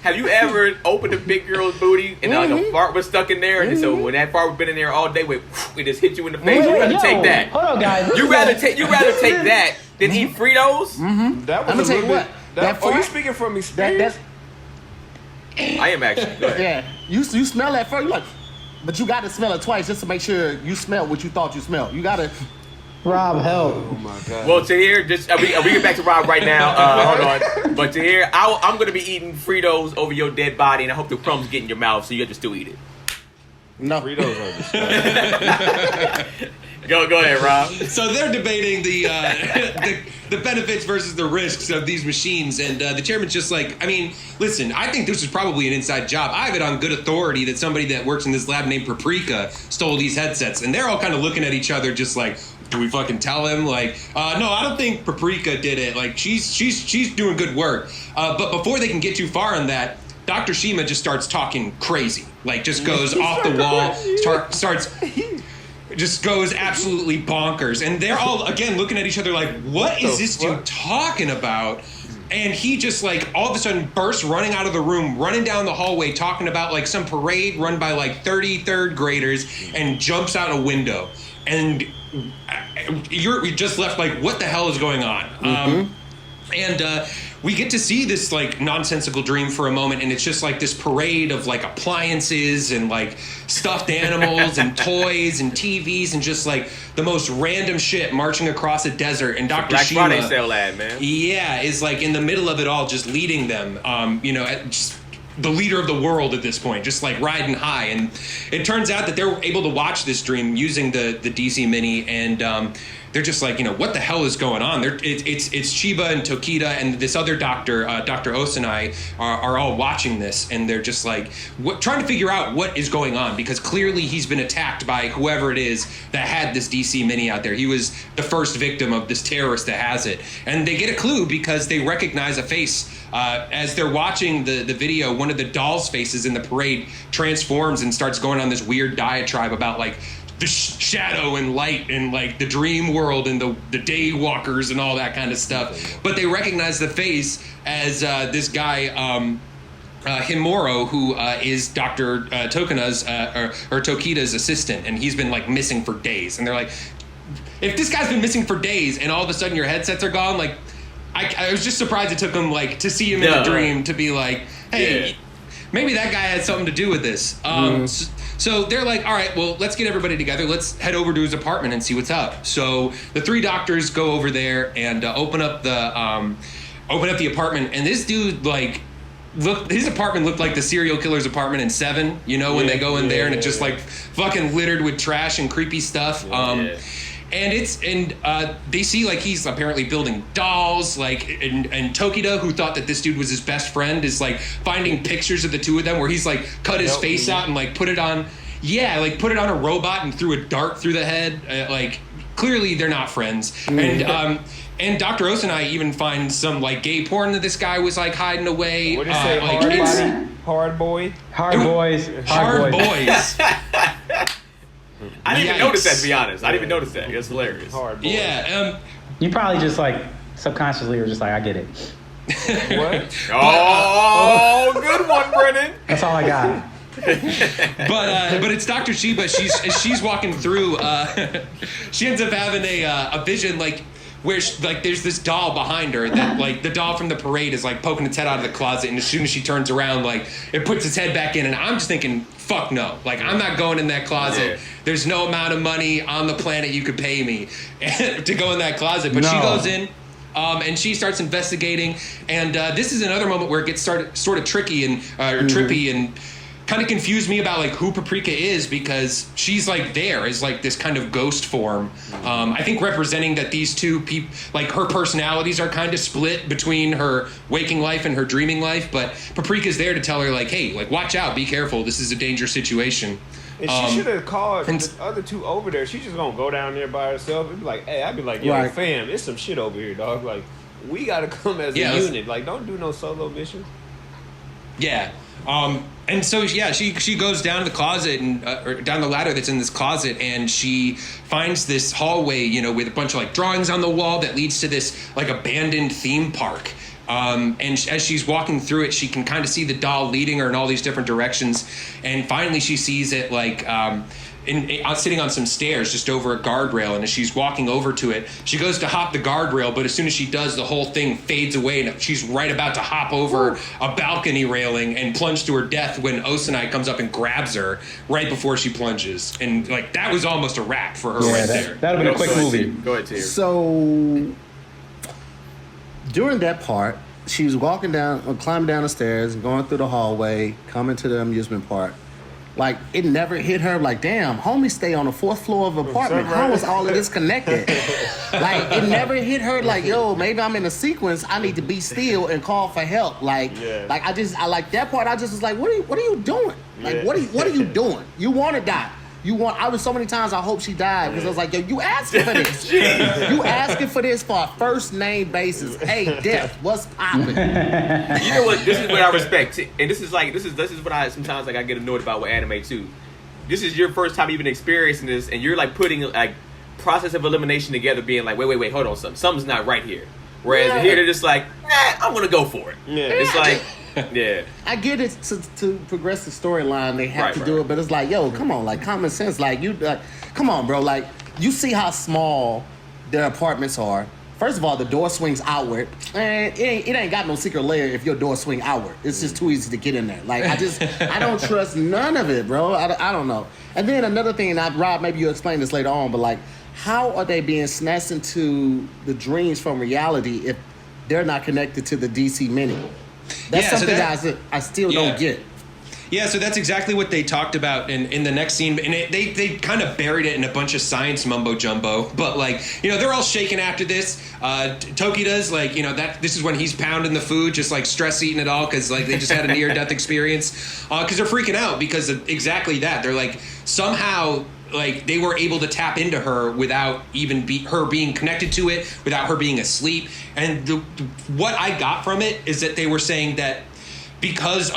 S4: Have you ever opened a big girl's booty and like a fart was stuck in there, and so when that fart was been in there all day, it just hit you in the face? You'd rather take that.
S6: Hold on, guys.
S4: You rather take that than eat Fritos?
S5: That was
S3: I'ma
S5: a
S3: tell you
S5: little
S3: what,
S5: bit.
S3: that
S5: Are you
S3: fart-
S5: speaking from experience?
S4: I am actually. Go ahead.
S3: Yeah, you smell that first, you like, but you got to smell it twice just to make sure you smell what you thought you smelled. You got to.
S6: Rob, help.
S5: Oh my god.
S4: Well, Tahir, just we get back to Rob right now. Hold on, but Tahir, I'm gonna be eating Fritos over your dead body, and I hope the crumbs get in your mouth, so you have to still eat it.
S3: No.
S5: Fritos are disgusting.
S4: Go ahead, Rob.
S7: So they're debating the benefits versus the risks of these machines, and the chairman's just like, I mean, listen, I think this was probably an inside job. I have it on good authority that somebody that works in this lab named Paprika stole these headsets, and they're all kind of looking at each other just like, do we fucking tell him? Like, no, I don't think Paprika did it. Like, she's doing good work. But before they can get too far on that, Dr. Shima just starts talking crazy. Like, just goes off the wall, just goes absolutely bonkers. And they're all, again, looking at each other like, what is this dude talking about? And he just, like, all of a sudden bursts running out of the room, running down the hallway, talking about, like, some parade run by, like, 30 third graders, and jumps out a window. And you're just left like, what the hell is going on? And we get to see this like nonsensical dream for a moment, and it's just like this parade of like appliances and like stuffed animals and toys and TVs and just like the most random shit marching across a desert. And Dr.
S4: Black
S7: Shima,
S4: Friday sale ad, man.
S7: yeah, is like in the middle of it all, just leading them. Just the leader of the world at this point, just like riding high. And it turns out that they're able to watch this dream using the DC Mini, and they're just like, what the hell is going on? It's Chiba and Tokita and this other doctor, Dr. Osanai, are all watching this, and they're just like trying to figure out what is going on, because clearly he's been attacked by whoever it is that had this DC Mini out there. He was the first victim of this terrorist that has it. And they get a clue because they recognize a face. As they're watching the video, one of the dolls' faces in the parade transforms and starts going on this weird diatribe about like the shadow and light and like the dream world and the day walkers and all that kind of stuff. But they recognize the face as this guy, Himuro, who is Dr. Tokina's or Tokita's assistant, and he's been like missing for days. And they're like, if this guy's been missing for days and all of a sudden your headsets are gone, like, I was just surprised it took him like to see him in the dream to be like, hey, maybe that guy had something to do with this. So they're like, all right, well, let's get everybody together. Let's head over to his apartment and see what's up. So the three doctors go over there and open up the apartment. And this dude, like, his apartment looked like the serial killer's apartment in Seven. When they go in there and it's just like fucking littered with trash and creepy stuff. And they see like he's apparently building dolls, like, and Tokita, who thought that this dude was his best friend, is like finding pictures of the two of them where he's like cut his face out and like put it on a robot and threw a dart through the head. Like, clearly they're not friends. And Dr. Osanai even finds some like gay porn that this guy was like hiding away.
S5: What did you say? Hard boys.
S4: I didn't even notice that, to be honest. I didn't even notice that. It's hilarious.
S5: Hard boy.
S7: Yeah.
S6: You probably just like subconsciously were just like, I get it.
S5: What?
S4: Oh, good one, Brennan.
S6: That's all I got.
S7: But it's Dr. Shiba. She's walking through. She ends up having a vision like where there's this doll behind her that like the doll from the parade is like poking its head out of the closet, and as soon as she turns around, like it puts its head back in, and I'm just thinking, fuck no, like I'm not going in that closet. There's no amount of money on the planet you could pay me to go in that closet. But she goes in. And she starts investigating, and this is another moment where it gets sort of tricky and trippy and kind of confused me about like who Paprika is, because she's like there as like this kind of ghost form. I think representing that these two people, like her personalities are kind of split between her waking life and her dreaming life, but Paprika's there to tell her like, hey, like watch out, be careful, this is a dangerous situation.
S5: And she should have called the other two over there. She's just gonna go down there by herself and be like, hey, I'd be like, yo, fam, there's some shit over here, dog. Like, we gotta come as a unit. Like, don't do no solo missions.
S7: Yeah. And so, yeah, she goes down to the closet and or down the ladder that's in this closet, and she finds this hallway, with a bunch of like drawings on the wall that leads to this like abandoned theme park. And as she's walking through it, she can kind of see the doll leading her in all these different directions. And finally she sees it like sitting on some stairs just over a guardrail. And as she's walking over to it, she goes to hop the guardrail, but as soon as she does, the whole thing fades away, and she's right about to hop over a balcony railing and plunge to her death when Osanai comes up and grabs her right before she plunges. And like that was almost a wrap for her there.
S6: That would have been a quick movie.
S4: Go ahead, Tahir.
S3: So during that part, she was climbing down the stairs, going through the hallway, coming to the amusement park. Like, it never hit her, like, damn, homie stay on the 4th floor of an apartment. How is all of this connected? Like, it never hit her, like, yo, maybe I'm in a sequence. I need to be still and call for help. Like, I like that part. I just was like, what are you doing? Like, what are you doing? You want to die. I was so many times I hope she died because I was like, yo, you asking for this. You asking for this for a first name basis. Hey, Death, what's poppin'?
S4: You know what? This is what I respect, and this is what I sometimes like I get annoyed about with anime too. This is your first time even experiencing this, and you're like putting like process of elimination together, being like, wait, hold on, something's not right here. Whereas here they're just like, I'm gonna go for it. Yeah. It's like. Yeah,
S3: I get it to progress the storyline. They have to do it, but it's like, yo, come on, like common sense. Like come on, bro. Like you see how small their apartments are. First of all, the door swings outward, and it ain't got no secret layer if your door swing outward. It's just too easy to get in there. Like I don't trust none of it, bro. I don't know. And then another thing, and Rob, maybe you'll explain this later on, but like, how are they being snatched into the dreams from reality if they're not connected to the DC mini? That's something I still don't get.
S7: Yeah, so that's exactly what they talked about in the next scene. And they kind of buried it in a bunch of science mumbo-jumbo. But, like, you know, they're all shaken after this. Toki does, like, you know, this is when he's pounding the food, just, like, stress-eating it all because, like, they just had a near-death experience. Because they're freaking out because of exactly that. They're, like, somehow... like they were able to tap into her without even her being connected to it, without her being asleep. And what I got from it is that they were saying that because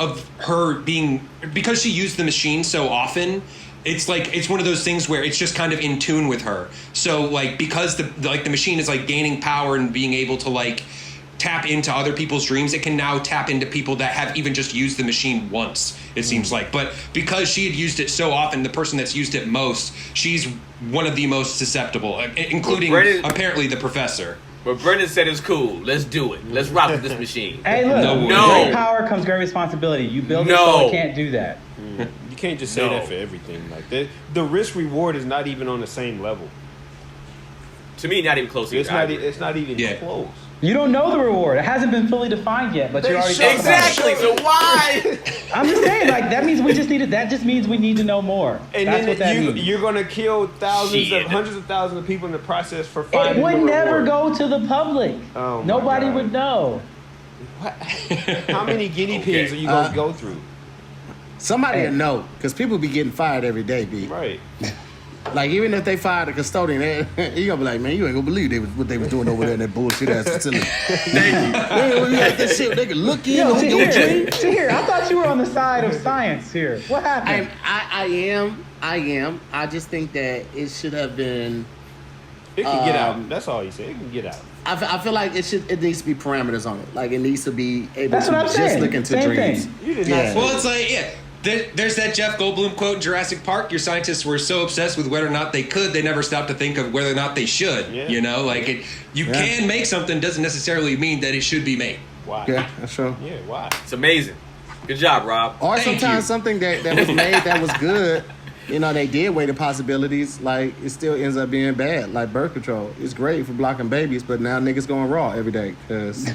S7: she used the machine so often, it's like it's one of those things where it's just kind of in tune with her. So like because the machine is like gaining power and being able to like tap into other people's dreams, it can now tap into people that have even just used the machine once, it seems like. But because she had used it so often, the person that's used it most, she's one of the most susceptible, including apparently the professor.
S4: But Brendan said it's cool. Let's do it. Let's rock with this machine.
S6: Hey, look, great power comes great responsibility. You build it so it can't do that.
S5: You can't just say that for everything. Like the risk reward is not even on the same level.
S4: To me, not even close.
S5: It's not even close.
S6: You don't know the reward. It hasn't been fully defined yet, but you already talked
S4: exactly.
S6: About it.
S4: So why?
S6: I'm just saying, like that means we just need it. That just means we need to know more.
S5: And
S6: that's what that means.
S5: You're gonna kill hundreds of thousands of people in the process for finding.
S6: It would never go to the public.
S5: Oh,
S6: nobody would know.
S5: What? How many guinea pigs are you gonna go through?
S3: Somebody will know, because people be getting fired every day, B.
S5: Right.
S3: Like, even if they fired a custodian, you gonna be like, man, you ain't gonna believe what they was doing over there in that bullshit ass facility. Thank you. That shit, they can look in on your dream.
S6: Tahir, I thought you were on the side of science here. What happened?
S3: I am. I just think that it should have been.
S5: It can get out. That's all you said. It can get out.
S3: I feel like it needs to be parameters on it. Like, it needs to be able
S6: to
S3: just look into dreams.
S5: You did not.
S7: Well, it's like, there's that Jeff Goldblum quote in Jurassic Park. Your scientists were so obsessed with whether or not they could, they never stopped to think of whether or not they should. Yeah. You know, like you can make something doesn't necessarily mean that it should be made.
S5: Why?
S3: Yeah, that's true.
S5: Yeah, why?
S4: It's amazing. Good job, Rob.
S3: Or sometimes something that was made that was good, you know, they did weigh the possibilities. Like, it still ends up being bad. Like birth control. It's great for blocking babies, but now niggas going raw every day because.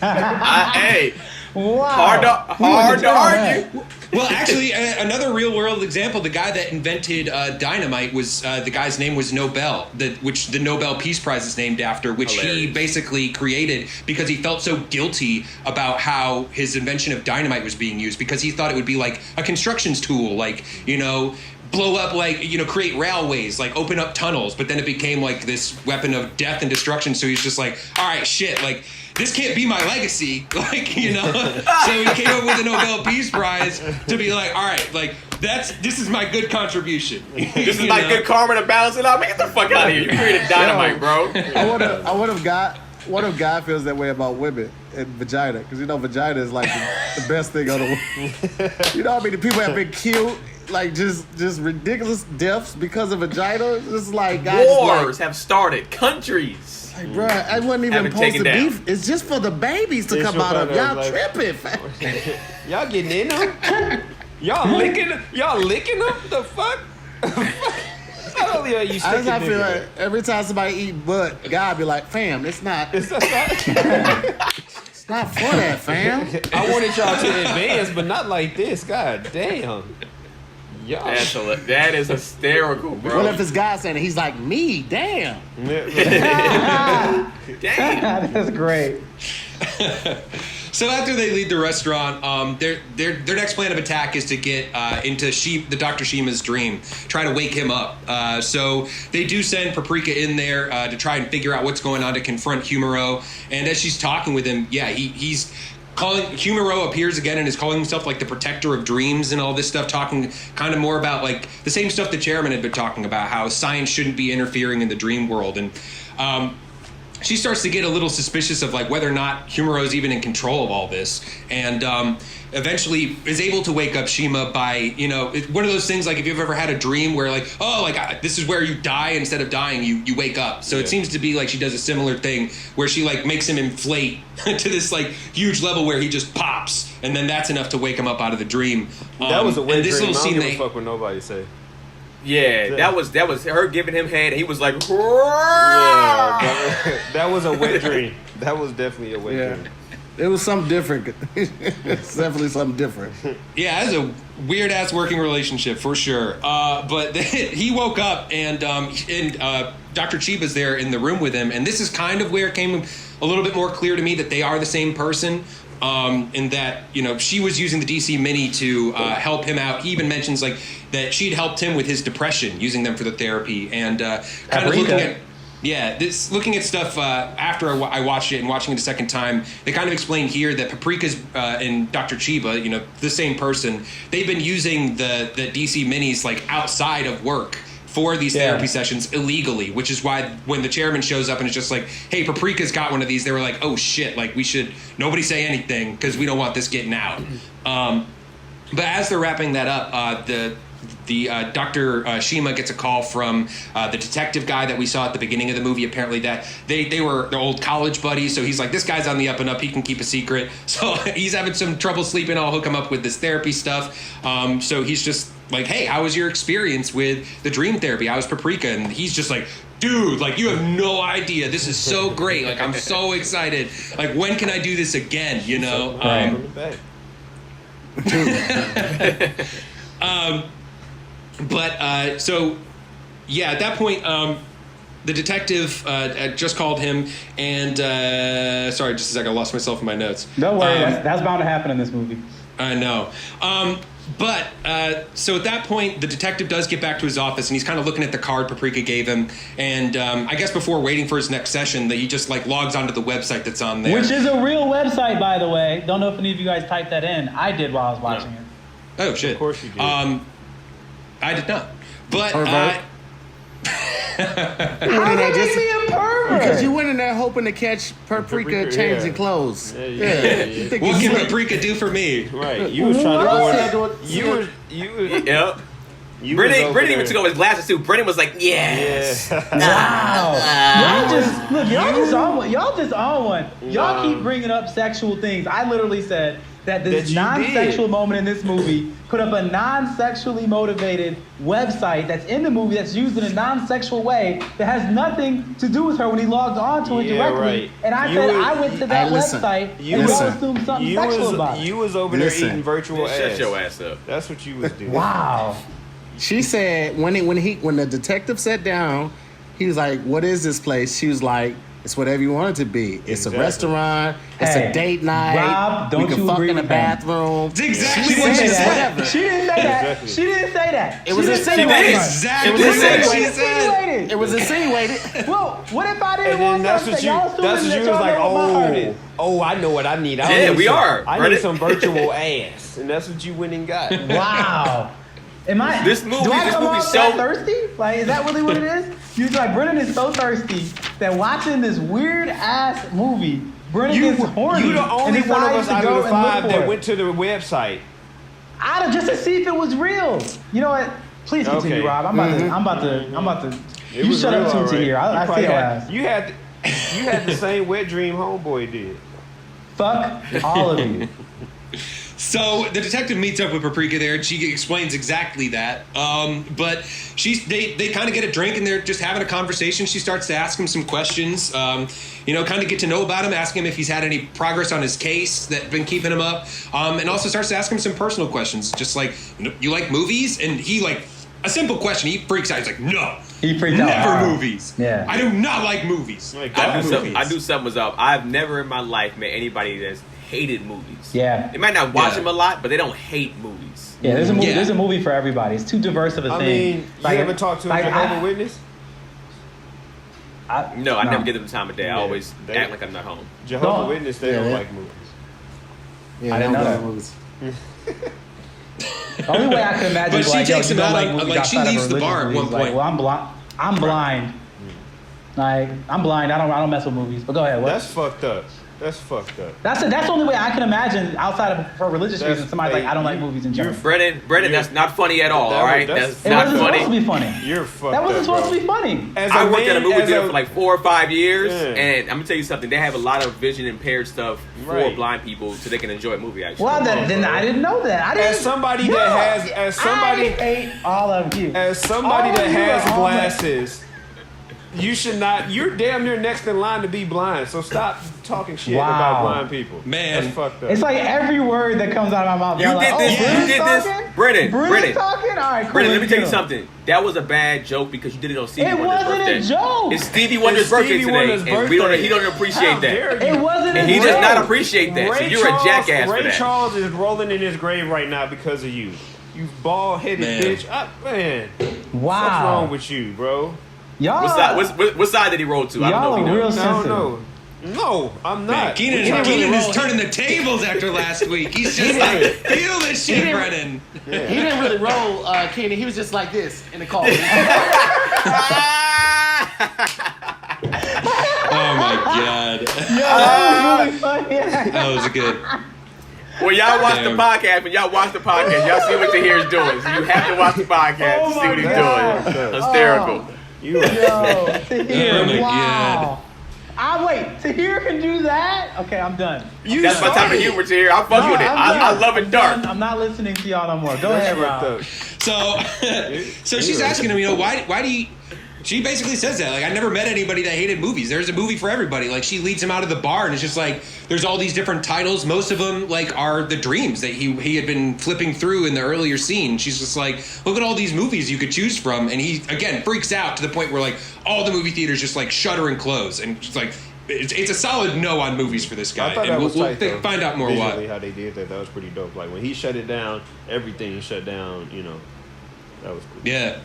S4: Hey.
S6: Wow.
S4: Hard to argue.
S7: Well, actually, another real-world example, the guy that invented dynamite was, the guy's name was Nobel, which the Nobel Peace Prize is named after, which he basically created because he felt so guilty about how his invention of dynamite was being used, because he thought it would be like a constructions tool, like, you know, blow up, like, you know, create railways, like open up tunnels, but then it became like this weapon of death and destruction, so he's just like, all right, shit, like, this can't be my legacy, like, you know. So he came up with the Nobel Peace Prize to be like, all right, like, this is my good contribution.
S4: This is my good karma to balance it out. Man, get the fuck out of here. You created dynamite, bro.
S3: I would have got. What if God feels that way about women and vagina? Because, you know, vagina is like the best thing on the world. You know how many people have been killed, like just ridiculous deaths because of vagina? It's like
S4: wars have started. Countries.
S3: Like, bro, I wasn't even supposed to be. It's just for the babies to come out of. Y'all like, tripping.
S5: Y'all getting in them? Y'all licking them? The fuck?
S3: I feel like every time somebody eat butt, God be like, fam, it's not. It's not for that, fam.
S5: I wanted y'all to advance, but not like this. God damn. Yeah.
S4: That is hysterical, bro.
S3: What if this guy saying it? He's like, me, damn.
S4: Damn.
S6: That's great.
S7: So after they leave the restaurant, their next plan of attack is to get into the Dr. Shima's dream, try to wake him up. So they do send Paprika in there to try and figure out what's going on, to confront Humero. And as she's talking with him, he's calling. Humero appears again and is calling himself like the protector of dreams and all this stuff, talking kind of more about like the same stuff the chairman had been talking about, how science shouldn't be interfering in the dream world. And she starts to get a little suspicious of like whether or not Humero is even in control of all this, and eventually is able to wake up Shima by, one of those things like if you've ever had a dream where like, oh, like this is where you die, instead of dying you wake up. So it seems to be like she does a similar thing where she like makes him inflate to this like huge level where he just pops, and then that's enough to wake him up out of the dream.
S5: That was a wet
S7: this
S5: dream.
S7: little
S5: I don't
S7: scene
S5: give a fuck what nobody say.
S4: Yeah, that was her giving him head, and he was like,
S5: That was a wet dream. That was definitely a wet dream.
S3: It was something different. It's definitely something different.
S7: Yeah, it's a weird ass working relationship for sure. But he woke up and Dr. Chiba's there in the room with him, and this is kind of where it came a little bit more clear to me that they are the same person. In that, she was using the DC Mini to help him out. He even mentions like that she'd helped him with his depression, using them for the therapy, and kind of looking at stuff after I watched it and watching it a second time. They kind of explain here that Paprika's and Dr. Chiba, the same person. They've been using the DC Minis like outside of work for these therapy sessions illegally, which is why when the chairman shows up and it's just like, hey, Paprika's got one of these, they were like, oh shit, like nobody say anything because we don't want this getting out. But as they're wrapping that up, the Dr. Shima gets a call from the detective guy that we saw at the beginning of the movie. Apparently that they were their old college buddies. So he's like, this guy's on the up and up. He can keep a secret. So he's having some trouble sleeping. I'll hook him up with this therapy stuff. So he's just like, hey, how was your experience with the dream therapy? I was Paprika. And he's just like, dude, like, you have no idea. This is so great. Like, I'm so excited. Like, when can I do this again? So at that point, the detective just called him, and sorry, just a second, I lost myself in my notes.
S6: Don't worry, that's bound to happen in this movie.
S7: I know. So at that point, the detective does get back to his office, and he's kind of looking at the card Paprika gave him, and I guess before waiting for his next session, that he just like logs onto the website that's on there.
S6: Which is a real website, by the way. Don't know if any of you guys typed that in. I did while I was watching it.
S7: Oh, shit.
S5: Of course you did.
S7: I did not. But
S3: How
S6: did he be a pervert?
S3: Because you went in there hoping to catch Paprika changing clothes.
S7: What can Paprika do for me?
S5: Right. You was trying to go in.
S4: Yep. Brennan even took off his glasses too. Brennan was like, yes.
S6: Wow. Y'all just on one. Y'all keep bringing up sexual things. I literally said that this non-sexual moment in this movie put up a non-sexually motivated website that's in the movie that's used in a non-sexual way that has nothing to do with her when he logged on to it directly. Right. And I I went to that website and y'all assumed something sexual about it.
S5: You was over there eating virtual ass.
S4: Shut your ass up.
S5: That's what you was doing.
S6: Wow.
S3: She said when the detective sat down, he was like, "What is this place?" She was like, "It's whatever you want it to be. It's a restaurant. It's a date night.
S6: Rob, don't
S3: we can
S6: you
S3: fuck
S6: agree
S3: in the
S6: with
S3: bathroom."
S7: That's exactly
S3: She
S7: what she said.
S3: whatever.
S6: She didn't say that.
S5: Exactly.
S6: She didn't say that.
S3: It was
S6: insinuated.
S7: Exactly
S3: It was
S7: what she
S3: insinuated.
S7: said.
S3: It was insinuated.
S6: Well, what if I didn't
S5: And
S6: want
S5: then
S6: something? Y'all assuming
S5: that's what
S6: that
S5: you was
S6: y'all
S5: like,
S6: know what my heart is.
S5: I know what I need.
S4: Yeah, we are.
S5: I
S4: Brennan.
S5: need some virtual ass. And that's what you went and got.
S6: Wow. Am I?
S4: This movie
S6: that thirsty? Like, is that really what it is? You're like, Brennan is so thirsty that watching this weird ass movie, Brennan gets horny.
S5: You the only one of us out of the five that
S6: went
S5: went to the website.
S6: just to see if it was real. You know what? Please continue, Rob. I'm about to. You shut up too, Tahir. I see your ass.
S5: You had the same wet dream homeboy did.
S6: Fuck all of you.
S7: So the detective meets up with Paprika there, and she explains exactly that. But they kind of get a drink, and they're just having a conversation. She starts to ask him some questions, kind of get to know about him, ask him if he's had any progress on his case that's been keeping him up, and also starts to ask him some personal questions, just like, you like movies? And he, like, a simple question, he freaks out. He's like, no.
S6: He freaked out.
S7: Never movies.
S6: Yeah.
S7: I do not like movies.
S4: I do something was up. I've never in my life met anybody that's hated movies.
S6: Yeah.
S4: They might not watch them a lot, but they don't hate movies.
S6: Yeah, there's a movie. There's a movie for everybody. It's too diverse of a thing.
S5: I mean, you ever talk to a Jehovah's Witness?
S4: No, I never give them the time of day. I always act like I'm not home.
S5: Jehovah's Witness, they don't like movies.
S3: Yeah,
S6: I didn't know that.
S3: movies.
S6: The only way I can imagine,
S7: But she takes him out, like she leaves the bar at one point.
S6: Like, well, I'm blind. Like, I'm blind. I don't mess with movies. But go ahead. What?
S5: That's fucked up. That's the only way I can imagine outside of for religious reasons. Somebody's like, I don't like movies in general.
S4: Brennan, that's not funny at all. All right, that's
S6: it
S4: not
S6: wasn't
S4: funny.
S6: supposed to be funny.
S5: You're fucked.
S6: That wasn't
S5: up,
S6: supposed to be funny.
S4: I worked at a movie theater for like 4 or 5 years, and I'm gonna tell you something. They have a lot of vision impaired stuff for blind people, so they can enjoy a movie. Actually,
S6: Well, then I didn't know that.
S5: As somebody that
S6: hate all of you.
S5: As somebody that has glasses, you should not. You're damn near next in line to be blind. So stop talking shit about blind people.
S7: Man,
S5: that's fucked up.
S6: It's like every word that comes out of my mouth.
S4: You did this, Brennan.
S6: Talking? All right, cool.
S4: Brennan, let me tell you something. That was a bad joke because you did it on Stevie Wonder's birthday.
S6: It wasn't a joke.
S4: It's Stevie Wonder's birthday today, and he don't appreciate that.
S6: It wasn't a joke.
S4: And he does not appreciate that. So you're a jackass for that.
S5: Ray Charles is rolling in his grave right now because of you. You bald-headed bitch. Man.
S6: Wow.
S5: What's wrong with you, bro?
S6: Y'all.
S4: What side did he roll to? I don't know.
S6: Y'all are real sensitive.
S5: No, I'm not.
S7: Keenan is turning the tables after last week. He's just like, feel this shit, Brennan.
S3: He didn't really roll, Keenan. He was just like this in the car.
S7: Oh my god.
S6: That was really funny.
S7: That was good.
S4: Well, y'all watch the podcast. When y'all watch the podcast, y'all see what Tahir's doing. So you have to watch the podcast to see what he's doing. Hysterical.
S6: Tahir,
S7: Oh my
S6: wow. Wait, Tahir can do that? Okay, I'm done.
S4: That's my type of humor, Tahir. I'm fucking with it. I love it dark.
S6: I'm not listening to y'all no more. Go ahead, Rob.
S7: So she's asking him, why do you... She basically says that, like, I never met anybody that hated movies. There's a movie for everybody. Like, she leads him out of the bar, and it's just like, there's all these different titles. Most of them, like, are the dreams that he had been flipping through in the earlier scene. She's just like, look at all these movies you could choose from. And he, again, freaks out to the point where, like, all the movie theaters just, like, shutter and close. And it's like, it's a solid no on movies for this guy.
S5: I thought
S7: and
S5: that was
S7: we'll
S5: tight,
S7: find out more why.
S5: How they did that was pretty dope. Like, when he shut it down, everything shut down, that was cool.
S7: Yeah.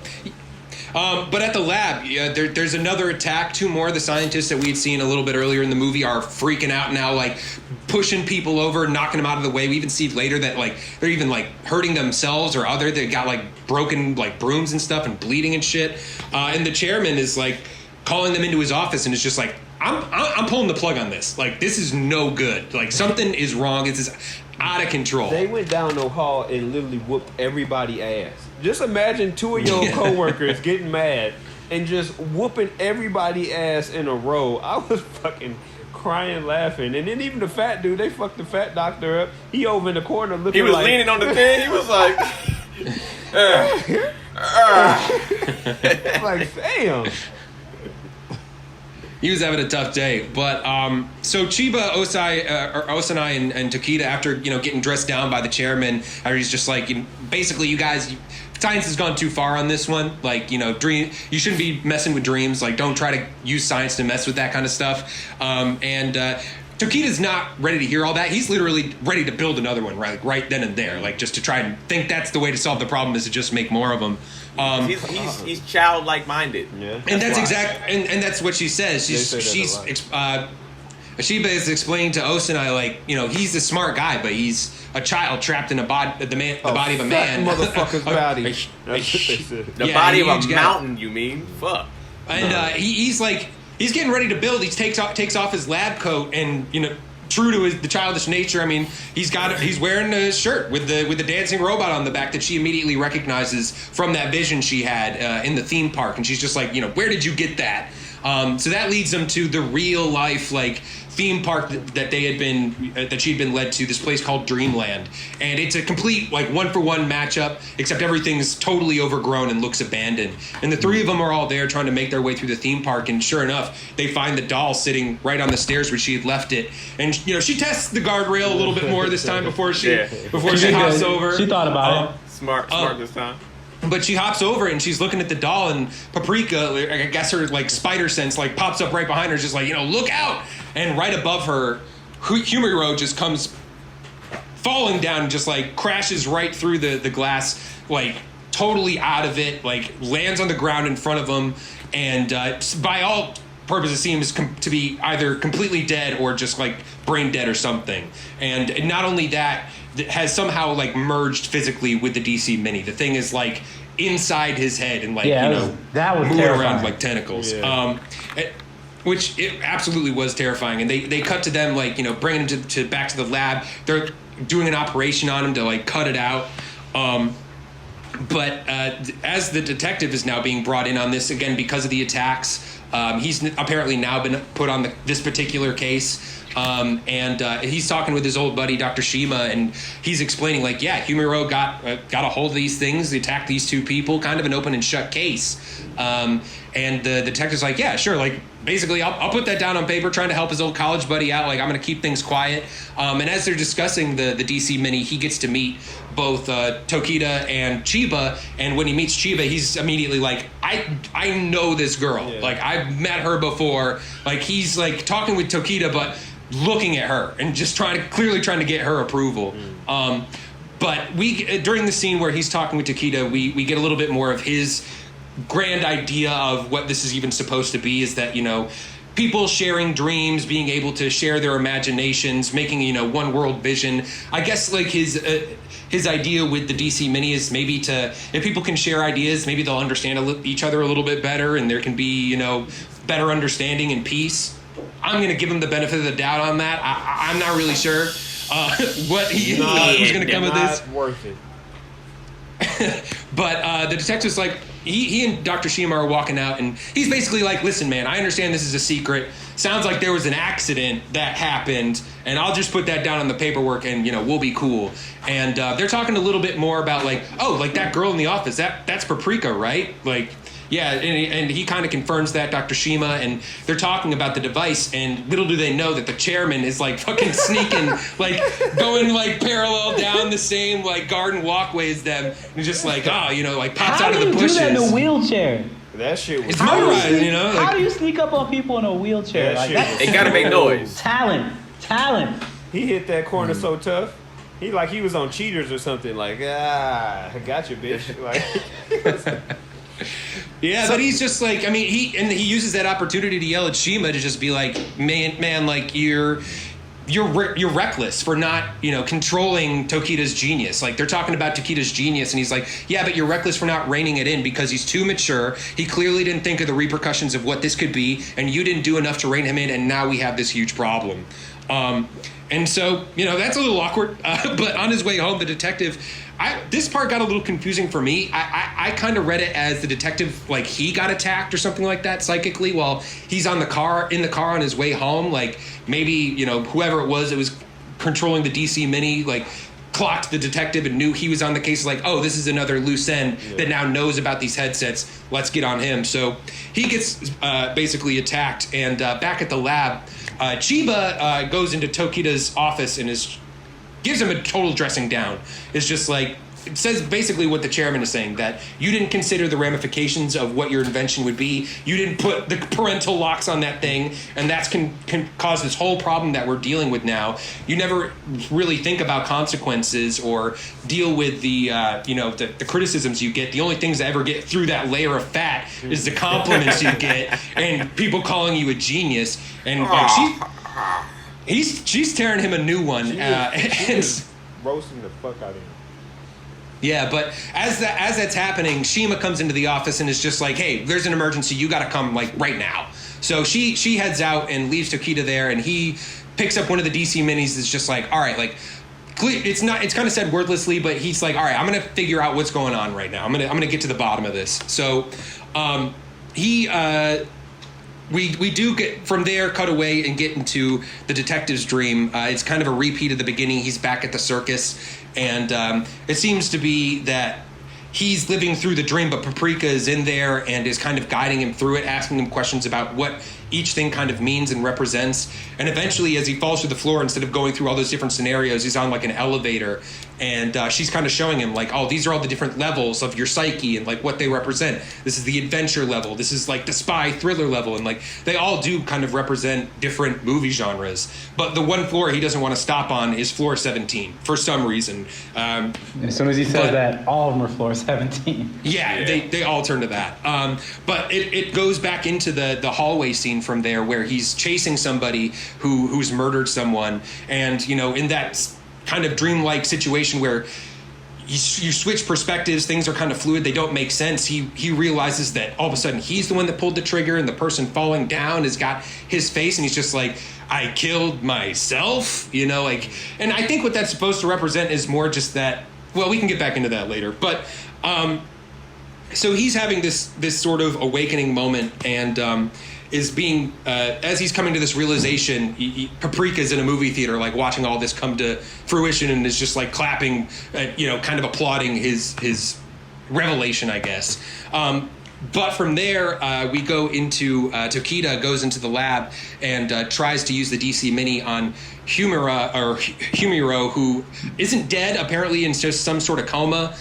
S7: But at the lab, there's another attack. 2 more of the scientists that we had seen a little bit earlier in the movie are freaking out now, like pushing people over, knocking them out of the way. We even see later that like they're even like hurting themselves or other. They got like broken like brooms and stuff and bleeding and shit. And the chairman is like calling them into his office and is just like, I'm pulling the plug on this. Like, this is no good. Like, something is wrong. It's just out of control.
S5: They went down the hall and literally whooped everybody's ass. Just imagine 2 of your coworkers getting mad and just whooping everybody's ass in a row. I was fucking crying, laughing. And then even the fat dude, they fucked the fat doctor up. He over in the corner looking like...
S4: He was leaning on the thing. He was like...
S5: like, damn.
S7: He was having a tough day, but so Chiba, Osanai, and Takeda, after getting dressed down by the chairman, after he's just like, basically, you guys, science has gone too far on this one. Like, dream, you shouldn't be messing with dreams. Like, don't try to use science to mess with that kind of stuff. And Takeda's not ready to hear all that. He's literally ready to build another one right then and there, like just to try and think that's the way to solve the problem is to just make more of them.
S4: He's childlike minded.
S5: Yeah,
S7: and that's and that's what she says. Ashiba is explaining to Osanai, like, he's a smart guy, but he's a child trapped in the body of a man.
S5: Motherfucker's body.
S4: That's what they said. The body of a mountain, you mean? Fuck.
S7: And he's like, he's getting ready to build. He takes off his lab coat and, true to the childish nature, I mean, he's wearing a shirt with the dancing robot on the back that she immediately recognizes from that vision she had in the theme park, and she's just like, where did you get that? So that leads them to the real life like theme park that they had been that she'd been led to, this place called Dreamland, and it's a complete like 1-for-1 matchup, except everything's totally overgrown and looks abandoned. And the three of them are all there trying to make their way through the theme park, and sure enough, they find the doll sitting right on the stairs where she had left it. And she tests the guardrail a little bit more this time before she hops over.
S6: She thought about it.
S4: Smart this time.
S7: But she hops over and she's looking at the doll, and Paprika, I guess her like spider sense, like pops up right behind her, just like, look out! And right above her, Humiro just comes falling down and just like crashes right through the glass, like totally out of it, like lands on the ground in front of him, and by all purposes seems to be either completely dead or just like brain dead or something. And not only that, has somehow like merged physically with the DC Mini. The thing is like inside his head and like
S6: that was
S7: moving
S6: terrifying.
S7: around like tentacles. Which it absolutely was terrifying. And they cut to them like bringing him to back to the lab. They're doing an operation on him to like cut it out. But as the detective is now being brought in on this again because of the attacks, he's apparently now been put on this particular case. And he's talking with his old buddy, Dr. Shima, and he's explaining like, Humiro got a hold of these things. They attacked these two people, kind of an open and shut case. And the detective's like, yeah, sure. Like, basically, I'll put that down on paper, trying to help his old college buddy out. Like, I'm going to keep things quiet. And as they're discussing the DC Mini, he gets to meet both Tokita and Chiba. And when he meets Chiba, he's immediately like, I know this girl. Yeah. Like, I've met her before. Like, he's like talking with Tokita, but looking at her and just clearly trying to get her approval. But during the scene where he's talking with Tokita, we get a little bit more of his grand idea of what this is even supposed to be, is that people sharing dreams, being able to share their imaginations, making one world vision. I guess like his idea with the DC Mini is maybe if people can share ideas, maybe they'll understand each other a little bit better, and there can be better understanding and peace. I'm going to give him the benefit of the doubt on that. I'm not really sure who's going to come of this.
S5: Not worth it.
S7: But the detective's like, he and Dr. Shima are walking out, and he's basically like, listen, man, I understand this is a secret. Sounds like there was an accident that happened, and I'll just put that down on the paperwork, and, we'll be cool. And they're talking a little bit more about, like, oh, like that girl in the office, that's Paprika, right? Like, yeah, and he kind of confirms that, Dr. Shima, and they're talking about the device, and little do they know that the chairman is like fucking sneaking, like going like parallel down the same like garden walkway as them, and just like like pops out of the bushes.
S6: How do you do that in a wheelchair?
S5: That shit was
S7: motorized,
S6: How do you sneak up on people in a wheelchair?
S4: They gotta make noise.
S6: Talent.
S5: He hit that corner so tough. He was on Cheaters or something. Like, I got you, bitch. Like.
S7: Yeah, but he's just like, I mean, he uses that opportunity to yell at Shima to just be like, man, like you're reckless for not, controlling Tokita's genius. Like they're talking about Tokita's genius, and he's like, yeah, but you're reckless for not reining it in because he's too mature. He clearly didn't think of the repercussions of what this could be, and you didn't do enough to rein him in, and now we have this huge problem. And so, that's a little awkward. But on his way home, the detective, this part got a little confusing for me. I kind of read it as the detective, like he got attacked or something like that psychically while he's in the car on his way home. Like maybe, whoever it was controlling the DC Mini, like clocked the detective and knew he was on the case. Like, oh, this is another loose end that now knows about these headsets. Let's get on him. So he gets basically attacked. And back at the lab, Chiba goes into Tokita's office and gives him a total dressing down. It's just like, it says basically what the chairman is saying, that you didn't consider the ramifications of what your invention would be. You didn't put the parental locks on that thing, and that's can cause this whole problem that we're dealing with now. You never really think about consequences or deal with the the criticisms you get. The only things that ever get through that layer of fat is the compliments you get and people calling you a genius. And she's tearing him a new one.
S5: She's roasting the fuck out of him.
S7: Yeah, but as that's happening, Shima comes into the office and is just like, hey, there's an emergency. You got to come like right now. So she heads out and leaves Tokita there, and he picks up one of the DC Minis. It's just like, all right, like it's kind of said wordlessly, but he's like, all right, I'm going to figure out what's going on right now. I'm going to get to the bottom of this. So he we do get from there, cut away and get into the detective's dream. It's kind of a repeat of the beginning. He's back at the circus, and it seems to be that he's living through the dream, but Paprika is in there and is kind of guiding him through it, asking him questions about what each thing kind of means and represents. And eventually, as he falls through the floor, instead of going through all those different scenarios, he's on like an elevator, and she's kind of showing him like, oh, these are all the different levels of your psyche and like what they represent. This is the adventure level. This is like the spy thriller level. And like they all do kind of represent different movie genres. But the one floor he doesn't want to stop on is floor 17 for some reason.
S6: As soon as he says that, all of them are floor 17.
S7: Yeah, they all turn to that. But it goes back into the hallway scene from there, where he's chasing somebody who's murdered someone. And, you know, in that kind of dreamlike situation where you switch perspectives, things are kind of fluid, they don't make sense. He realizes that all of a sudden he's the one that pulled the trigger, and the person falling down has got his face, and he's just like, I killed myself, you know, like. And I think what that's supposed to represent is more just that, well, we can get back into that later, but so he's having this sort of awakening moment, and is being as he's coming to this realization, Paprika's in a movie theater, like watching all this come to fruition, and is just like clapping, you know, kind of applauding his revelation, I guess. But from there, we go into Tokita goes into the lab and tries to use the DC Mini on Humiro, who isn't dead, apparently in just some sort of coma,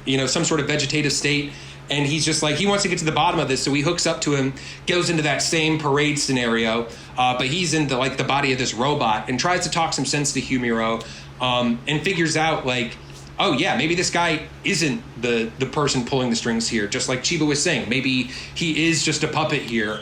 S7: you know, some sort of vegetative state. And he's just like, he wants to get to the bottom of this, so he hooks up to him, goes into that same parade scenario, but he's in the body of this robot, and tries to talk some sense to Humiro, and figures out like, oh yeah, maybe this guy isn't the person pulling the strings here, just like Chiba was saying. Maybe he is just a puppet here.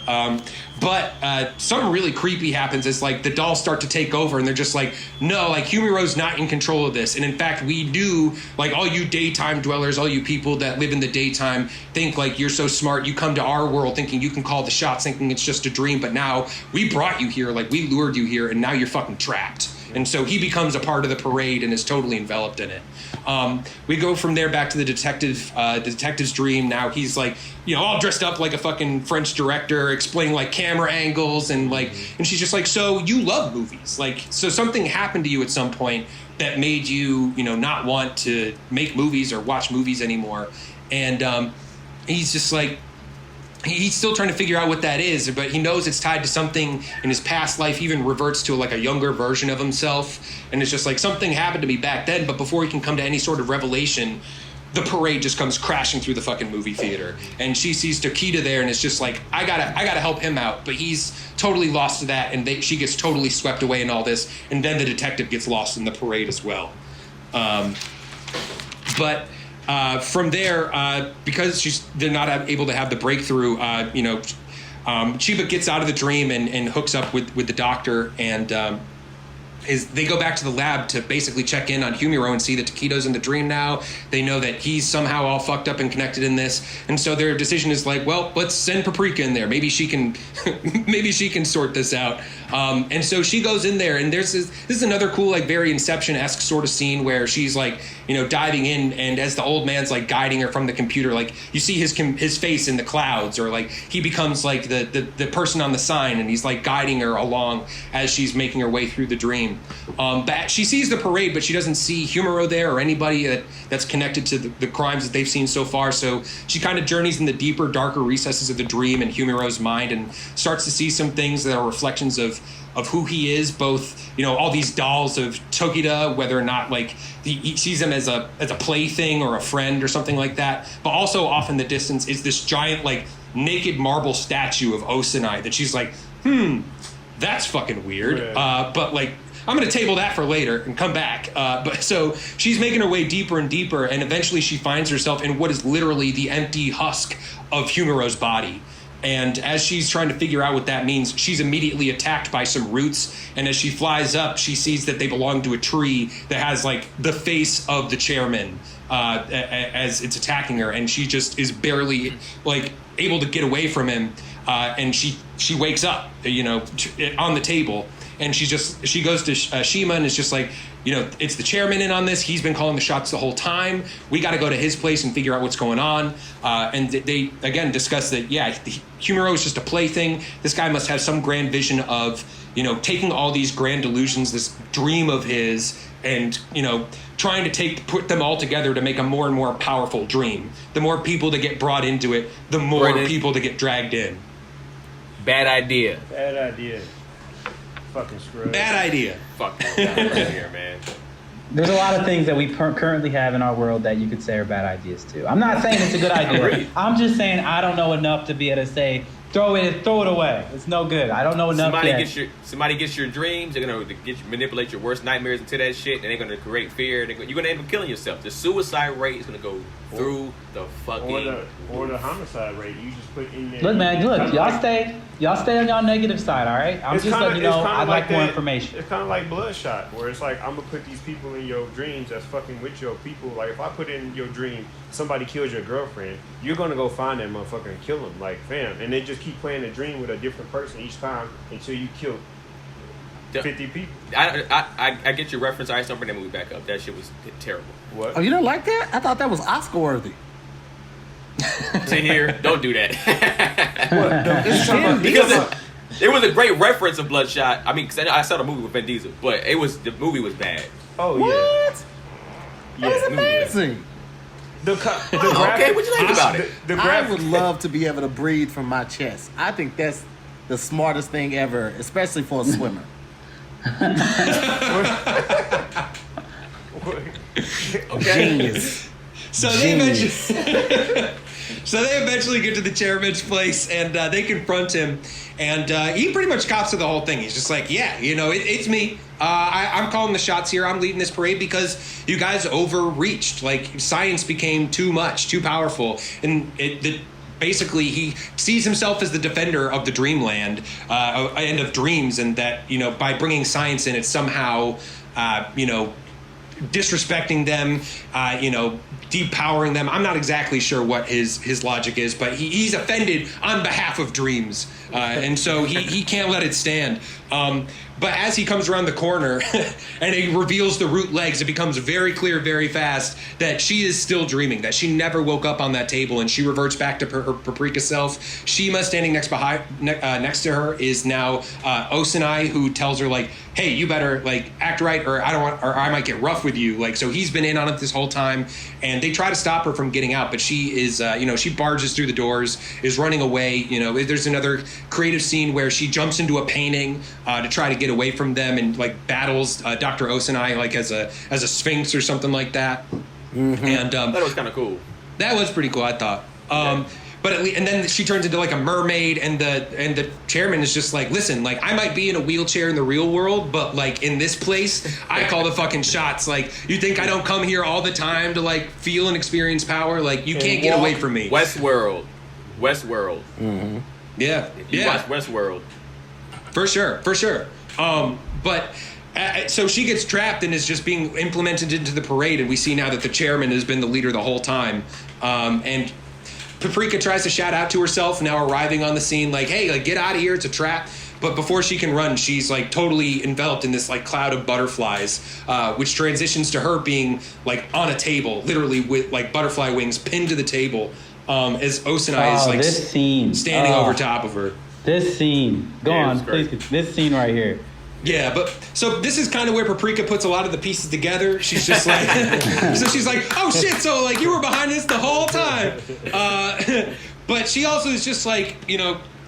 S7: But something really creepy happens as like the dolls start to take over, and they're just like, no, like Humiro's not in control of this. And in fact, we do, like, all you daytime dwellers, all you people that live in the daytime think like you're so smart, you come to our world thinking you can call the shots, thinking it's just a dream, but now we brought you here, like we lured you here, and now you're fucking trapped. And so he becomes a part of the parade and is totally enveloped in it. We go from there back to the detective's dream. Now he's like, you know, all dressed up like a fucking French director, explaining like camera angles, and she's just like, so you love movies, like, so something happened to you at some point that made you, you know, not want to make movies or watch movies anymore. And he's just like, he's still trying to figure out what that is, but he knows it's tied to something in his past life. He even reverts to like a younger version of himself, and it's just like something happened to me back then. But before he can come to any sort of revelation, the parade just comes crashing through the fucking movie theater, and she sees Tokita there, and it's just like, I gotta help him out, but he's totally lost to that, and she gets totally swept away in all this, and then the detective gets lost in the parade as well. From there, because they're not able to have the breakthrough, Chiba gets out of the dream and hooks up with the doctor, and they go back to the lab to basically check in on Humiro and see that Tokito's in the dream now. They know that he's somehow all fucked up and connected in this, and so their decision is like, well, let's send Paprika in there. Maybe she can, maybe she can sort this out. And so she goes in there, and this is another cool, like, very Inception-esque sort of scene where she's like, you know, diving in, and as the old man's like guiding her from the computer, like you see his face in the clouds, or like he becomes like the person on the sign, and he's like guiding her along as she's making her way through the dream. But she sees the parade, but she doesn't see Humiro there or anybody that's connected to the crimes that they've seen so far. So she kind of journeys in the deeper, darker recesses of the dream and Humiro's mind, and starts to see some things that are reflections of who he is, both, you know, all these dolls of Tokita, whether or not like he sees them as a plaything or a friend or something like that, but also off in the distance is this giant like naked marble statue of Osanai that she's like, that's fucking weird. But like, I'm going to table that for later and come back. But so she's making her way deeper and deeper, and eventually she finds herself in what is literally the empty husk of Humiro's body. And as she's trying to figure out what that means, she's immediately attacked by some roots. And as she flies up, she sees that they belong to a tree that has like the face of the chairman as it's attacking her. And she just is barely like able to get away from him. And she wakes up, you know, on the table. and she goes to Shima and is just like, it's the chairman in on this. He's been calling the shots the whole time. We got to go to his place and figure out what's going on. And they again discuss that, Humero is just a plaything. This guy must have some grand vision of, taking all these grand delusions, this dream of his, and, trying to put them all together to make a more and more powerful dream. The more people that get brought into it, the more people that get dragged in.
S4: Bad idea.
S5: Bad idea. Fucking screwed.
S7: Bad idea.
S4: Fuck that right here, man.
S6: There's a lot of things that we currently have in our world that you could say are bad ideas too. I'm not saying it's a good idea. I'm just saying I don't know enough to be able to say throw it away. It's no good. I don't know enough.
S4: Somebody gets your dreams. They're gonna manipulate your worst nightmares into that shit, and they're gonna create fear. You're gonna end up killing yourself. The suicide rate is gonna go through the fucking
S5: or the homicide rate. You just put in there.
S6: Look, man. Y'all stay on y'all negative side. All right. I'm just letting you know. I'd like more information.
S5: It's kind of like Bloodshot, where it's like I'm gonna put these people in your dreams that's fucking with your people. Like if I put in your dream somebody kills your girlfriend, you're gonna go find that motherfucker and kill him, like fam. And they just keep playing the dream with a different person each time until you kill 50 people.
S4: I get your reference. I don't bring that movie back up. That shit was terrible.
S5: What?
S3: Oh, you don't like that? I thought that was Oscar worthy.
S4: Tahir, don't do that.
S3: Because
S4: it was a great reference of Bloodshot. I mean, because I saw the movie with Vin Diesel, but the movie was bad.
S5: Oh
S3: what?
S5: Yeah.
S3: That was amazing.
S4: Okay, what you think about it?
S3: I would love to be able to breathe from my chest. I think that's the smartest thing ever, especially for a swimmer. Genius.
S7: So they eventually get to the chairman's place, and they confront him, and he pretty much cops to the whole thing. He's just like, it's me. I'm calling the shots here. I'm leading this parade because you guys overreached. Like, science became too much, too powerful, and basically he sees himself as the defender of the dreamland and of dreams, and that, by bringing science in, it's somehow, disrespecting them, depowering them. I'm not exactly sure what his logic is, but he's offended on behalf of dreams, and so he can't let it stand. But as he comes around the corner and he reveals the root legs, it becomes very clear very fast that she is still dreaming, that she never woke up on that table, and she reverts back to her Paprika self. Shima, standing next to her, is now Osanai, who tells her, like, hey, you better, like, act right, or I might get rough with you. Like, so he's been in on it this whole time, and they try to stop her from getting out, but she is, she barges through the doors, is running away. There's another creative scene where she jumps into a painting to try to get away from them, and like battles Dr. Osanai like as a sphinx or something like that. Mm-hmm. And
S4: that was kind of cool.
S7: That was pretty cool, I thought. But and then she turns into like a mermaid, and the chairman is just like, listen, like, I might be in a wheelchair in the real world, but like in this place, I call the fucking shots. Like, you think I don't come here all the time to like feel and experience power? Like, you can't get away from me.
S4: Westworld.
S3: Mm-hmm.
S7: Yeah.
S4: You watch Westworld.
S7: For sure. But so she gets trapped and is just being implemented into the parade, and we see now that the chairman has been the leader the whole time. And Paprika tries to shout out to herself, now arriving on the scene, like, hey, like, get out of here, it's a trap. But before she can run, she's like totally enveloped in this like cloud of butterflies, which transitions to her being like on a table, literally with like butterfly wings pinned to the table, as Osanai is like
S6: this scene.
S7: standing over top of her.
S6: This scene. Go on, please. This scene right here.
S7: Yeah, but so this is kind of where Paprika puts a lot of the pieces together. She's just like, so she's like, oh shit, so like you were behind this the whole time. But she also is just like,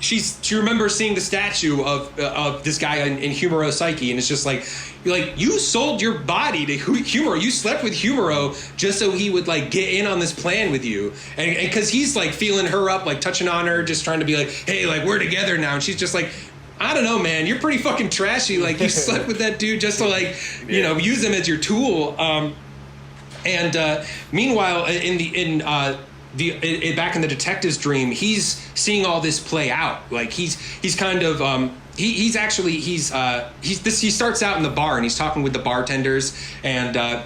S7: she remembers seeing the statue of this guy in Humero's psyche, and it's just like you sold your body to Humero. You slept with Humero just so he would like get in on this plan with you, and because he's like feeling her up, like touching on her, just trying to be like, hey, like we're together now, and she's just like, I don't know, man, you're pretty fucking trashy. Like, you slept with that dude just to like, use him as your tool. Meanwhile, back in the detective's dream, he's seeing all this play out. Like, he's kind of he starts out in the bar, and he's talking with the bartenders, and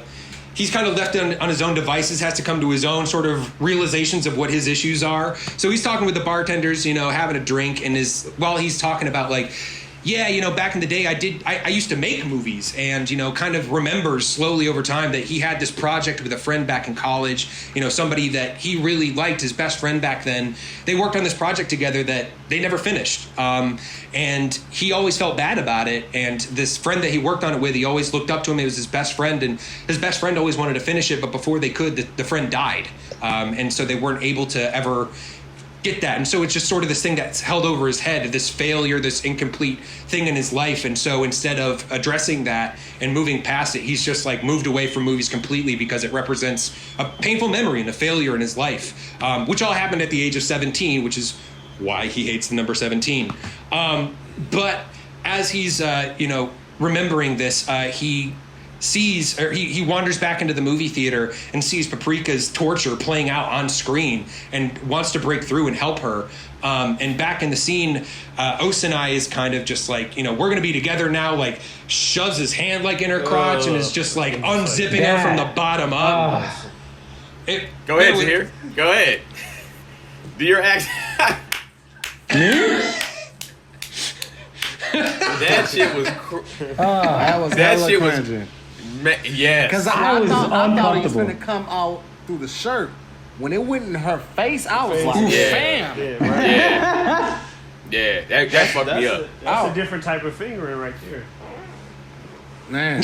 S7: he's kind of left on his own devices, has to come to his own sort of realizations of what his issues are. So he's talking with the bartenders, having a drink, and while he's talking about like, yeah, back in the day, I used to make movies, and, kind of remembers slowly over time that he had this project with a friend back in college, somebody that he really liked, his best friend back then. They worked on this project together that they never finished. And he always felt bad about it. And this friend that he worked on it with, he always looked up to him. He was his best friend, and his best friend always wanted to finish it. But before they could, the friend died. And so they weren't able to ever get that. And so it's just sort of this thing that's held over his head, this failure, this incomplete thing in his life. And so instead of addressing that and moving past it, he's just like moved away from movies completely because it represents a painful memory and a failure in his life, which all happened at the age of 17, which is why he hates the number 17. But as he's, remembering this, he sees, or he wanders back into the movie theater and sees Paprika's torture playing out on screen and wants to break through and help her. And back in the scene, Osanai is kind of just like, we're going to be together now, like shoves his hand like in her crotch and is just like unzipping her from the bottom up.
S4: Go ahead, Tahir. Go ahead. Do your accent. That shit was
S3: that shit was cringing.
S4: Yes.
S3: Because I thought he was going to come out through the shirt. When it went in her face, I was like, bam.
S4: Yeah, that fucked me up.
S5: That's a different type of fingering right there.
S3: Man,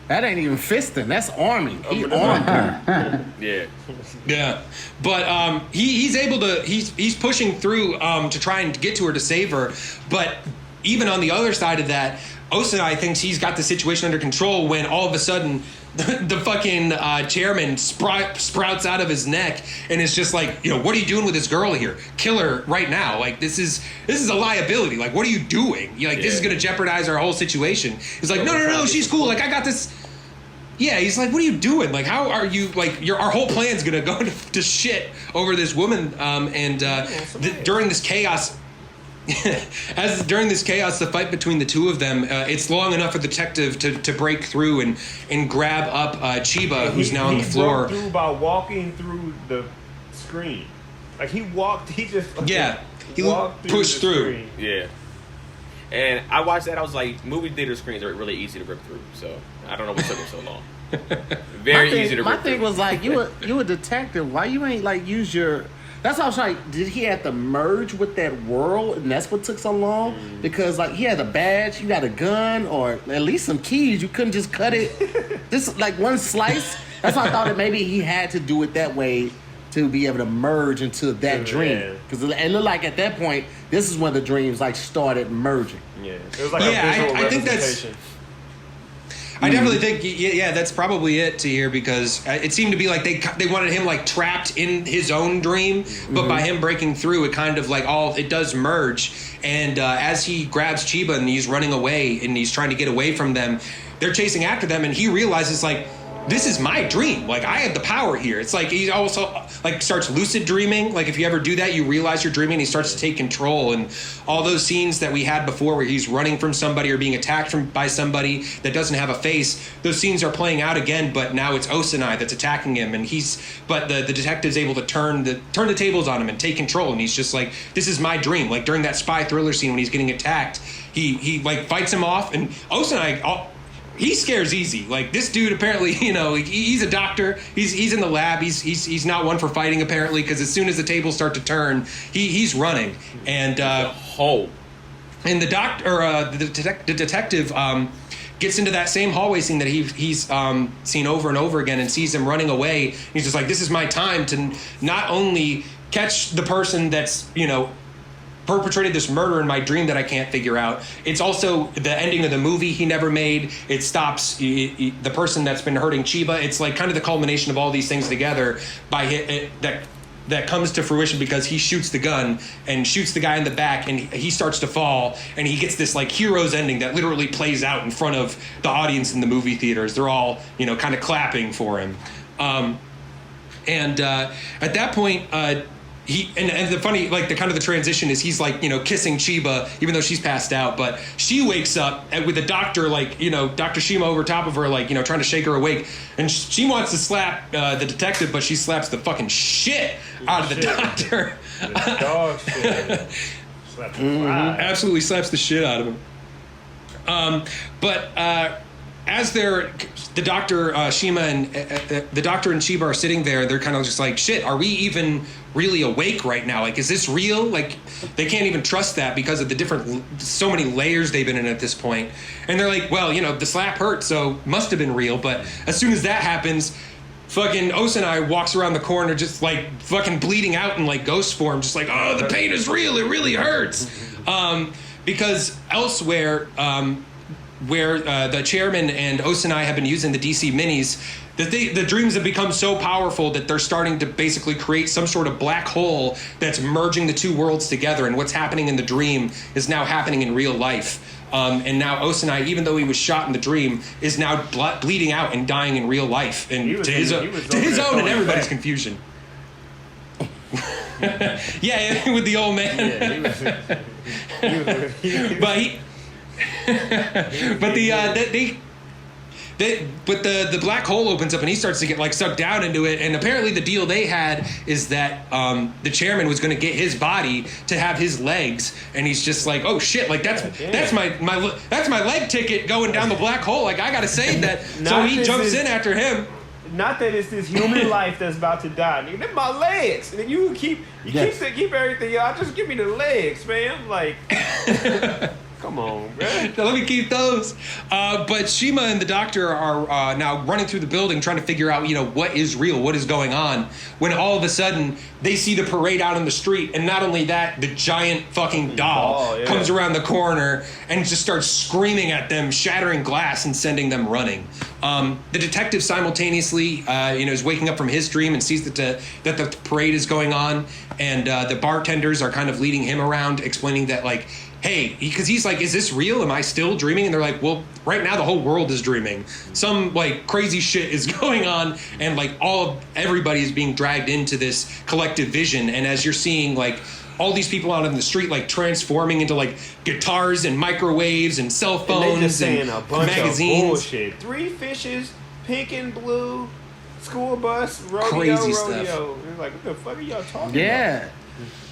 S3: that ain't even fisting. That's arming. He armed her.
S7: Yeah, but he's able to. He's pushing through to try and get to her to save her. But even on the other side of that, Osanai thinks he's got the situation under control when all of a sudden the fucking chairman sprouts out of his neck and is just like, what are you doing with this girl here? Kill her right now. Like, this is a liability. Like, what are you doing? This is going to jeopardize our whole situation. He's like, no, she's cool. Like, I got this. Yeah, he's like, what are you doing? Like, how are you, like, our whole plan's going to go to shit over this woman. During this chaos, the fight between the two of them, it's long enough for the detective to break through and grab up Chiba, who's now on the floor.
S5: He broke through by walking through the screen. Like, he walked, he
S7: pushed through.
S4: Yeah. And I watched that, I was like, movie theater screens are really easy to rip through, so I don't know what took him so long. Very easy to rip through.
S3: My thing was like, you a detective, why you ain't like use your... That's how I was like, did he have to merge with that world, and that's what took so long? Because like he had a badge, you got a gun, or at least some keys. You couldn't just cut it, just like one slice. That's why I thought that maybe he had to do it that way to be able to merge into that dream. Because it looked like at that point, this is when the dreams like started merging.
S5: Yeah, it was like a visual
S7: I think that's. I definitely think, that's probably it to hear, because it seemed to be like they wanted him like trapped in his own dream, but by him breaking through, it kind of like it does merge. And as he grabs Chiba and he's running away and he's trying to get away from them, they're chasing after them, and he realizes like, this is my dream. Like, I have the power here. It's like he also like starts lucid dreaming. Like, if you ever do that, you realize you're dreaming and he starts to take control. And all those scenes that we had before where he's running from somebody or being attacked by somebody that doesn't have a face, those scenes are playing out again, but now it's Osanai that's attacking him. And but the detective's able to turn the tables on him and take control. And he's just like, this is my dream. Like, during that spy thriller scene when he's getting attacked, he like fights him off, and Osanai... he scares easy. Like, this dude apparently, he's a doctor. He's in the lab. He's not one for fighting apparently, because as soon as the tables start to turn, he's running. And and the doctor, or the detective, gets into that same hallway scene that he's seen over and over again, and sees him running away. He's just like, this is my time to not only catch the person that's perpetrated this murder in my dream that I can't figure out. It's also the ending of the movie he never made. It stops the person that's been hurting Chiba. It's like kind of the culmination of all these things together that comes to fruition because he shoots the gun and shoots the guy in the back, and he starts to fall, and he gets this like hero's ending that literally plays out in front of the audience in the movie theaters. They're all kind of clapping for him. At that point, and the funny, like, the kind of the transition is he's like, kissing Chiba, even though she's passed out, but she wakes up with the doctor, like, Dr. Shima over top of her, like, trying to shake her awake. And she wants to slap the detective, but she slaps the fucking shit out of the doctor.
S5: Dog shit.
S7: Absolutely slaps the shit out of him. But as the doctor Shima and the doctor and Chiba are sitting there, they're kind of just like, shit, are we even really awake right now? Like, is this real? Like, they can't even trust that because of the so many layers they've been in at this point. And they're like, well, the slap hurt, so must have been real. But as soon as that happens, fucking Osanai walks around the corner just like fucking bleeding out in like ghost form, just like, oh, the pain is real, it really hurts. Because elsewhere, where the chairman and Osanai have been using the DC minis, the dreams have become so powerful that they're starting to basically create some sort of black hole that's merging the two worlds together, and what's happening in the dream is now happening in real life. And now Osanai, even though he was shot in the dream, is now bleeding out and dying in real life, and to his own and everybody's confusion. Yeah, with the old man. But the black hole opens up and he starts to get like sucked down into it, and apparently the deal they had is that the chairman was going to get his body to have his legs, and he's just like, oh shit, like that's my leg ticket going down the black hole, like I gotta save that. So he jumps in after him.
S5: Not that it's this human life that's about to die. Nigga, they're my legs. And then you keep everything. Y'all just give me the legs, man. Like, come on, bro.
S7: Let me keep those. But Shima and the doctor are now running through the building trying to figure out, what is real, what is going on, when all of a sudden they see the parade out in the street, and not only that, the giant fucking doll comes around the corner and just starts screaming at them, shattering glass and sending them running. The detective simultaneously, is waking up from his dream and sees that the parade is going on, and the bartenders are kind of leading him around, explaining that, like, hey, because he's like, is this real? Am I still dreaming? And they're like, well, right now the whole world is dreaming. Some like crazy shit is going on, and like everybody is being dragged into this collective vision. And as you're seeing like all these people out in the street like transforming into like guitars and microwaves and cell phones and,
S5: they just saying a bunch
S7: magazines.
S5: Of bullshit. 3 fishes, pink and blue, school bus, rodeo,
S7: crazy
S5: stuff.
S7: Stuff.
S5: Like, what the fuck are y'all talking about?
S3: Yeah.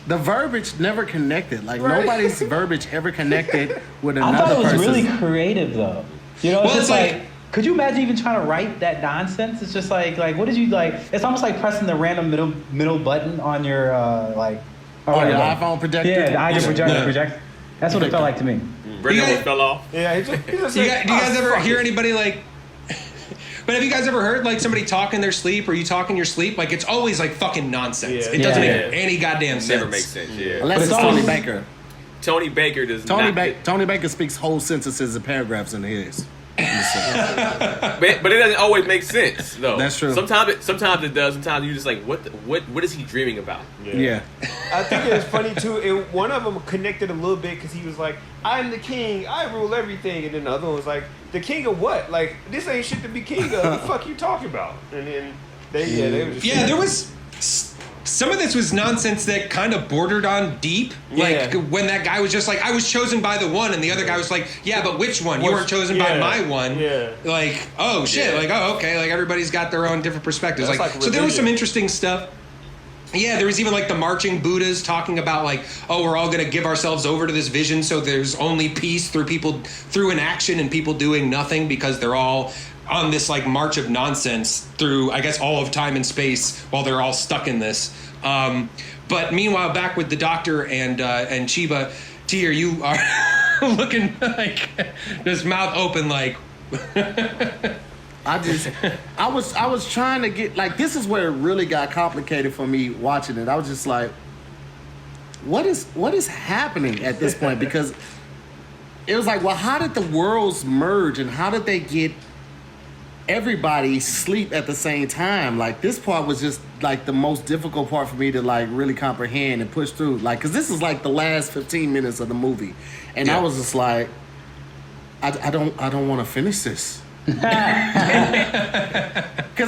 S3: The verbiage never connected. Like, nobody's verbiage ever connected with another
S6: I thought it was
S3: person's.
S6: really creative, though. It's just like, could you imagine even trying to write that nonsense? It's just like what did you like? It's almost like pressing the random middle button on your
S3: your iPhone projector.
S6: Yeah, the projector. That's what it felt like to me.
S4: Brendan fell off.
S5: Yeah, he just
S7: do you guys ever hear anybody like? But have you guys ever heard like somebody talk in their sleep, or you talk in your sleep? Like, it's always like fucking nonsense. It doesn't make any goddamn sense.
S4: Never makes sense. Yeah.
S3: Unless it's Tony Baker.
S4: Tony Baker does not.
S3: Tony Baker speaks whole sentences and paragraphs in his.
S4: but it doesn't always make sense though.
S3: That's true.
S4: Sometimes it does. Sometimes you're just like, what is he dreaming about?
S3: Yeah.
S5: I think it was funny too. One of them connected a little bit because he was like, "I'm the king. I rule everything," and then the other one was like, "The king of what? Like, this ain't shit to be king of. What the fuck you talking about?" And then they were just
S7: there was. Some of this was nonsense that kind of bordered on deep. Like when that guy was just like, I was chosen by the one, and the other guy was like, yeah, but which one? You weren't chosen by my one. Yeah. Like, oh shit. Yeah. Like, oh, okay. Like everybody's got their own different perspectives. Like so there was some interesting stuff. Yeah, there was even like the marching Buddhas talking about like, oh, we're all going to give ourselves over to this vision, so there's only peace through inaction and people doing nothing, because they're all on this like march of nonsense through, I guess, all of time and space while they're all stuck in this. But meanwhile, back with the doctor and Chiba, Tahir, you are looking like this mouth open like.
S3: I was trying to get like, this is where it really got complicated for me watching it. I was just like, what is happening at this point? Because it was like, well, how did the worlds merge, and how did they get everybody sleep at the same time? Like, this part was just like the most difficult part for me to like really comprehend and push through, like, because this is like the last 15 minutes of the movie, and I was just like, I don't want to finish this. Because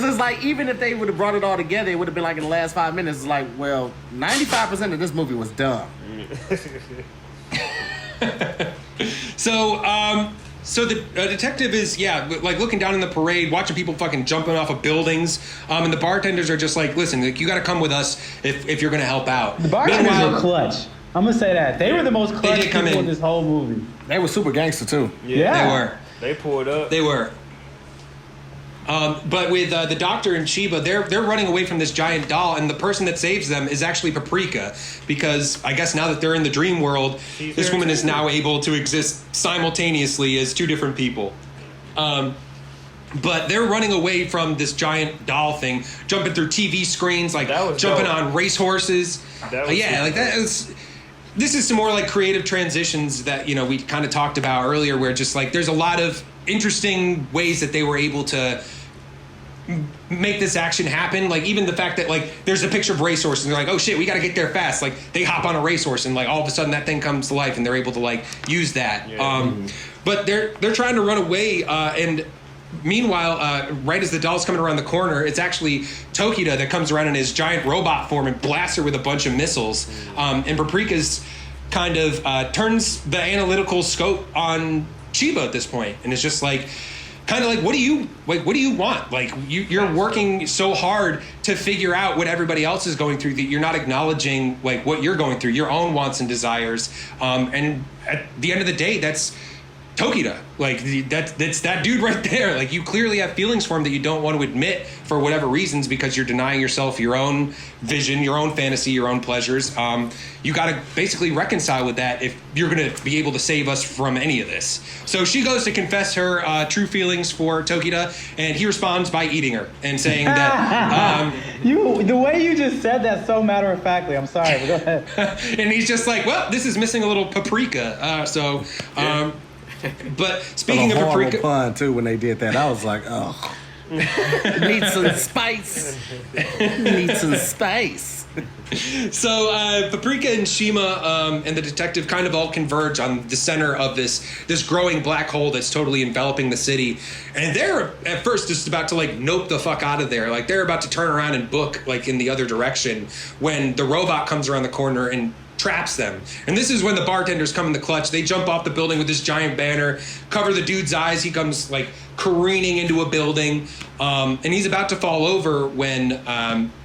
S3: it's like, even if they would have brought it all together, it would have been like in the last 5 minutes. It's like, well, 95% of this movie was dumb.
S7: So the detective is, like looking down in the parade, watching people fucking jumping off of buildings, and the bartenders are just like, listen, like, you got to come with us if you're going to help out.
S6: The bartenders are clutch. I'm gonna say that they were the most clutch
S7: did come
S6: people in
S7: in.
S6: this whole movie.
S3: They were super gangster too.
S6: Yeah.
S7: They were.
S5: They pulled up.
S7: They were. But with the Doctor and Chiba, they're running away from this giant doll, and the person that saves them is actually Paprika, because I guess now that they're in the dream world, this woman is now able to exist simultaneously as two different people. But they're running away from this giant doll thing, jumping through TV screens, like jumping on racehorses. This is some more like creative transitions that, you know, we kind of talked about earlier, where just like there's a lot of interesting ways that they were able to make this action happen. Like even the fact that like there's a picture of racehorses and they're like, oh shit, we got to get there fast. Like they hop on a racehorse and like all of a sudden that thing comes to life and they're able to like use that. But they're trying to run away and meanwhile, right as the doll's coming around the corner, it's actually Tokita that comes around in his giant robot form and blasts her with a bunch of missiles. And Paprika's kind of turns the analytical scope on Chiba at this point, and it's just like, kind of like, what do you want? Like you're working so hard to figure out what everybody else is going through that you're not acknowledging like what you're going through, your own wants and desires. And at the end of the day, that's Tokita. Like that's that dude right there. Like you clearly have feelings for him that you don't want to admit for whatever reasons, because you're denying yourself your own vision, your own fantasy, your own pleasures. You got to basically reconcile with that if you're going to be able to save us from any of this. So she goes to confess her true feelings for Tokita, and he responds by eating her and saying that
S6: the way you just said that so matter of factly. I'm sorry, but go ahead.
S7: And he's just like, well, this is missing a little paprika. But speaking of paprika,
S3: pun too when they did that, I was like, oh, need some spice. Need some spice.
S7: So Paprika and Shima and the detective kind of all converge on the center of this growing black hole that's totally enveloping the city, and they're at first just about to like nope the fuck out of there. Like they're about to turn around and book like in the other direction when the robot comes around the corner and traps them. And this is when the bartenders come in the clutch. They jump off the building with this giant banner, cover the dude's eyes. He comes like careening into a building, and he's about to fall over when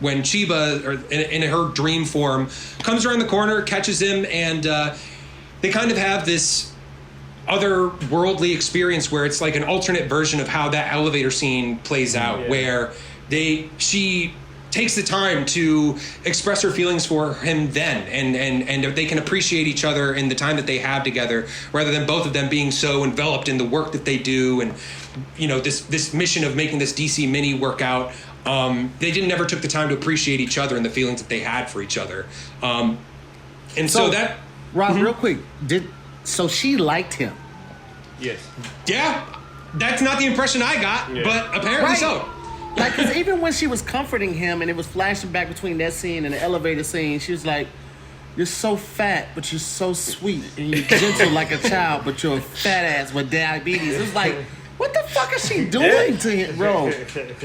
S7: Chiba, or in her dream form, comes around the corner, catches him, and they kind of have this otherworldly experience where it's like an alternate version of how that elevator scene plays out, where she takes the time to express her feelings for him then, and they can appreciate each other in the time that they have together, rather than both of them being so enveloped in the work that they do, and you know this mission of making this DC mini work out. They never took the time to appreciate each other and the feelings that they had for each other. And so that
S3: Rob, real quick, so she liked him?
S5: Yes.
S7: Yeah, that's not the impression I got, but apparently so.
S3: Like, because even when she was comforting him and it was flashing back between that scene and the elevator scene, she was like, you're so fat, but you're so sweet. And you're gentle like a child, but you're a fat ass with diabetes. It was like, what the fuck is she doing to him, bro?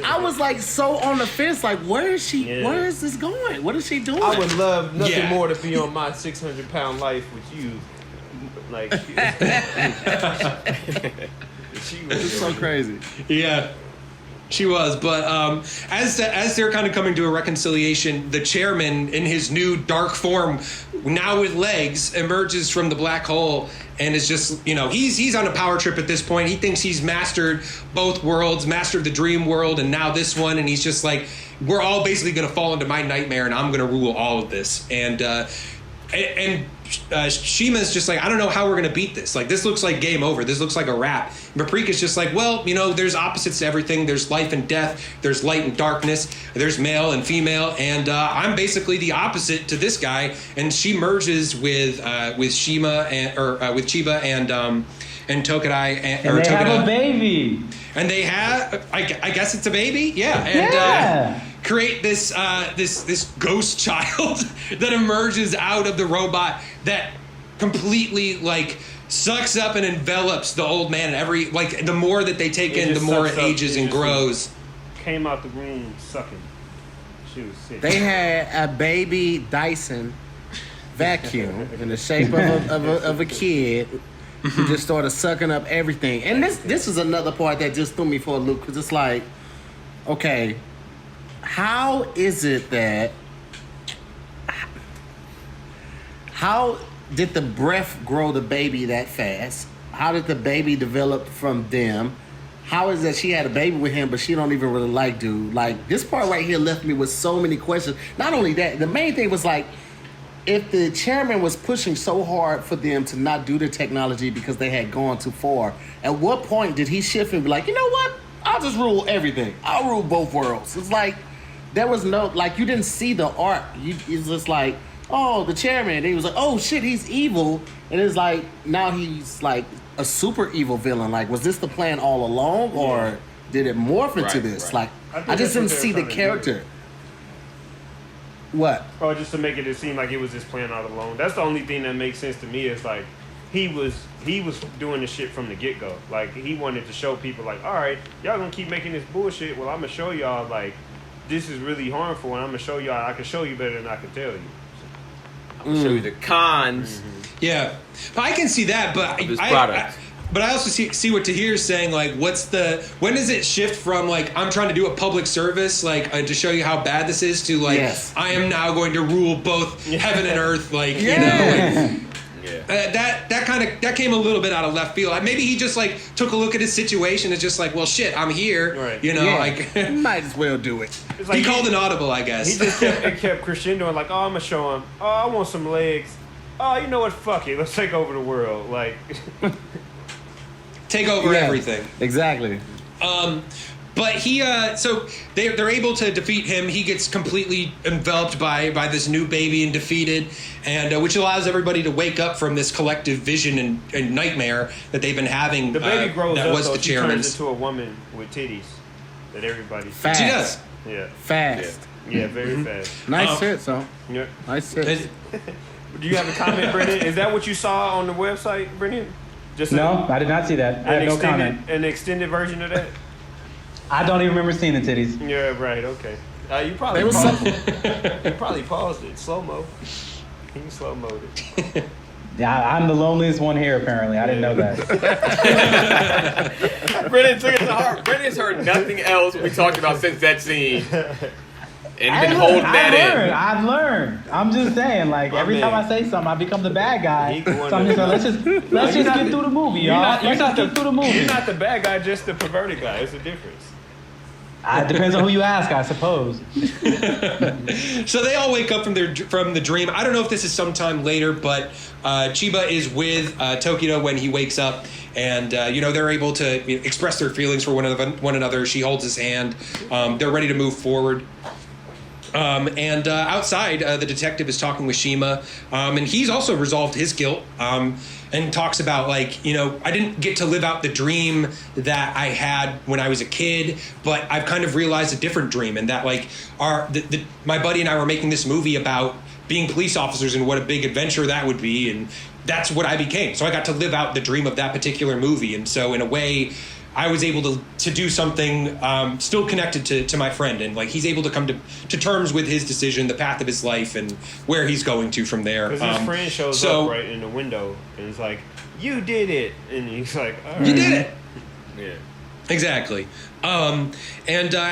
S3: I was like so on the fence, like, where is she? Yeah. Where is this going? What is she doing?
S5: I would love nothing more to be on my 600-pound life with you. Like, she was
S3: so crazy.
S7: Yeah. She was, but as they're kind of coming to a reconciliation, the chairman in his new dark form, now with legs, emerges from the black hole and is just, you know, he's on a power trip at this point. He thinks he's mastered both worlds, mastered the dream world and now this one, and he's just like, we're all basically going to fall into my nightmare and I'm going to rule all of this. And Shima's just like, I don't know how we're going to beat this. Like, this looks like game over. This looks like a wrap. Paprika's just like, well, you know, there's opposites to everything. There's life and death. There's light and darkness. There's male and female. And I'm basically the opposite to this guy. And she merges with Shima with Chiba and Tokurai.
S6: And they have a baby.
S7: And they have, I guess it's a baby? Yeah. And create this ghost child that emerges out of the robot that completely like sucks up and envelops the old man. And the more that they take in, the more it ages and grows.
S5: Came out the room sucking. She was sick.
S3: They had a baby Dyson vacuum in the shape of a kid who just started sucking up everything. And this is another part that just threw me for a loop, because it's like, okay, how is it that how did the breath grow the baby that fast? How did the baby develop from them? How is that she had a baby with him, but she don't even really like dude? Like, this part right here left me with so many questions. Not only that, the main thing was like, if the chairman was pushing so hard for them to not do the technology because they had gone too far, at what point did he shift and be like, you know what? I'll just rule everything. I'll rule both worlds. It's like, there was no, like, you didn't see the arc. It's just like, oh, the chairman. And he was like, oh shit, he's evil. And it's like, now he's like a super evil villain. Like, was this the plan all along, or did it morph into this? Like, I just didn't see the character. What?
S5: Oh, just to make it seem like it was his plan all along. That's the only thing that makes sense to me. Is like he was doing the shit from the get go. Like, he wanted to show people like, all right, y'all gonna keep making this bullshit. Well, I'm gonna show y'all like this is really harmful, and I'm gonna show y'all I can show you better than I can tell you.
S4: I'm gonna show you the cons.
S7: Yeah, but I can see that, but
S4: of this product.
S7: But I also see what Tahir's saying. Like, when does it shift from like I'm trying to do a public service, like to show you how bad this is, to like I am now going to rule both heaven and earth, like you know. Like, that came a little bit out of left field. Like, maybe he just like took a look at his situation and just like, well, shit, I'm here.
S5: Right.
S7: You know, like
S3: might as well do it.
S5: It's like
S7: he called an audible, I guess.
S5: He just kept crescendoing like, oh, I'm gonna show him. Oh, I want some legs. Oh, you know what? Fuck it. Let's take over the world. Like,
S7: take over everything.
S3: Exactly.
S7: But he, so they're able to defeat him. He gets completely enveloped by this new baby and defeated, and which allows everybody to wake up from this collective vision and nightmare that they've been having.
S5: The baby grows
S7: that
S5: up,
S7: was
S5: though.
S7: the
S5: She
S7: chairman's.
S5: turns into a woman with titties that everybody sees.
S3: Fast.
S7: She does.
S5: Yeah.
S3: Fast.
S5: Yeah, very fast.
S3: Nice shit, so.
S5: Yeah.
S3: Nice shit.
S5: Do you have a comment, Brendan? Is that what you saw on the website, Brendan? Just
S6: No, I did not see that. I have no comment.
S5: An extended version of that?
S6: I don't even remember seeing the titties.
S5: Yeah, right. Okay. You probably
S3: They was
S5: paused it. You probably paused it. Slow mo. He slow moed it.
S6: Yeah, I'm the loneliest one here, apparently. I didn't know that.
S4: Brendan took it to heart. Brendan's heard nothing else we talked about since that scene. And been holding that in.
S6: I've learned. I'm just saying, like, every time I say something, I become the bad guy. So I'm just like, let's just get through the movie, y'all. Let's just get through the movie.
S5: You're not the bad guy, just the perverted guy. It's a difference.
S6: It depends on who you ask, I suppose.
S7: So they all wake up from the dream. I don't know if this is sometime later, but Chiba is with Tokito when he wakes up, and they're able to express their feelings for one another. She holds his hand. They're ready to move forward. And outside, the detective is talking with Shima, and he's also resolved his guilt, and talks about, like, I didn't get to live out the dream that I had when I was a kid, but I've kind of realized a different dream, and that, like, my buddy and I were making this movie about being police officers and what a big adventure that would be, and that's what I became. So I got to live out the dream of that particular movie, and so in a way, I was able to do something still connected to my friend, and like he's able to come to terms with his decision, the path of his life, and where he's going to from there.
S5: Because his friend shows up right in the window and is like, "You did it," and he's like, "All right.
S7: You did it."
S5: Yeah.
S7: Exactly. And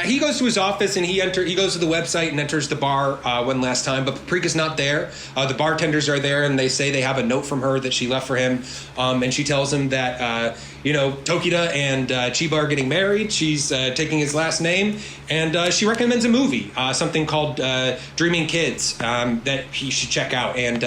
S7: he goes to his office and he goes to the website and enters the bar one last time, but Paprika's not there. The bartenders are there and they say they have a note from her that she left for him. And she tells him that, Tokita and Chiba are getting married. She's taking his last name, and she recommends a movie, something called Dreaming Kids, that he should check out. And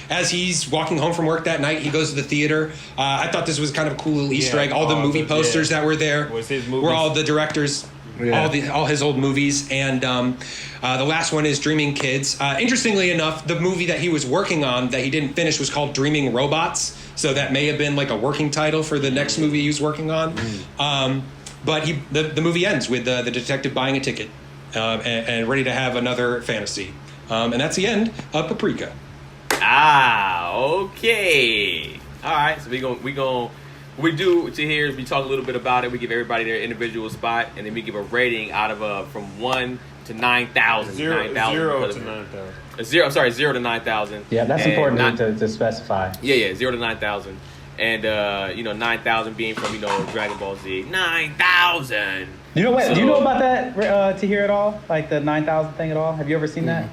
S7: as he's walking home from work that night, he goes to the theater. I thought this was kind of a cool little Easter egg. All the movie posters that were there were all the directors, all his old movies. And the last one is Dreaming Kids. Interestingly enough, the movie that he was working on that he didn't finish was called Dreaming Robots. So that may have been like a working title for the next movie he was working on. But the movie ends with the detective buying a ticket and ready to have another fantasy. And that's the end of Paprika.
S4: Okay. All right. So we do to here is we talk a little bit about it. We give everybody their individual spot, and then we give a rating out of from 1 to 9,000.
S5: 0 to 9,000.
S4: 0 to 9,000.
S6: Yeah, that's important to specify.
S4: Yeah, 0 to 9,000. And 9,000 being from Dragon Ball Z. 9,000.
S6: You know what? Do you know about that to hear at all? Like the 9,000 thing at all? Have you ever seen that?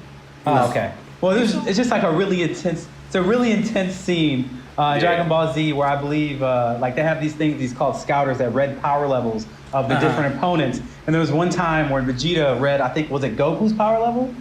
S6: Oh, okay. Well, it's just like a really intense it's a really intense scene in Dragon Ball Z where I believe like they have these called scouters that read power levels of the different opponents. And there was one time where Vegeta read, I think, was it Goku's power level?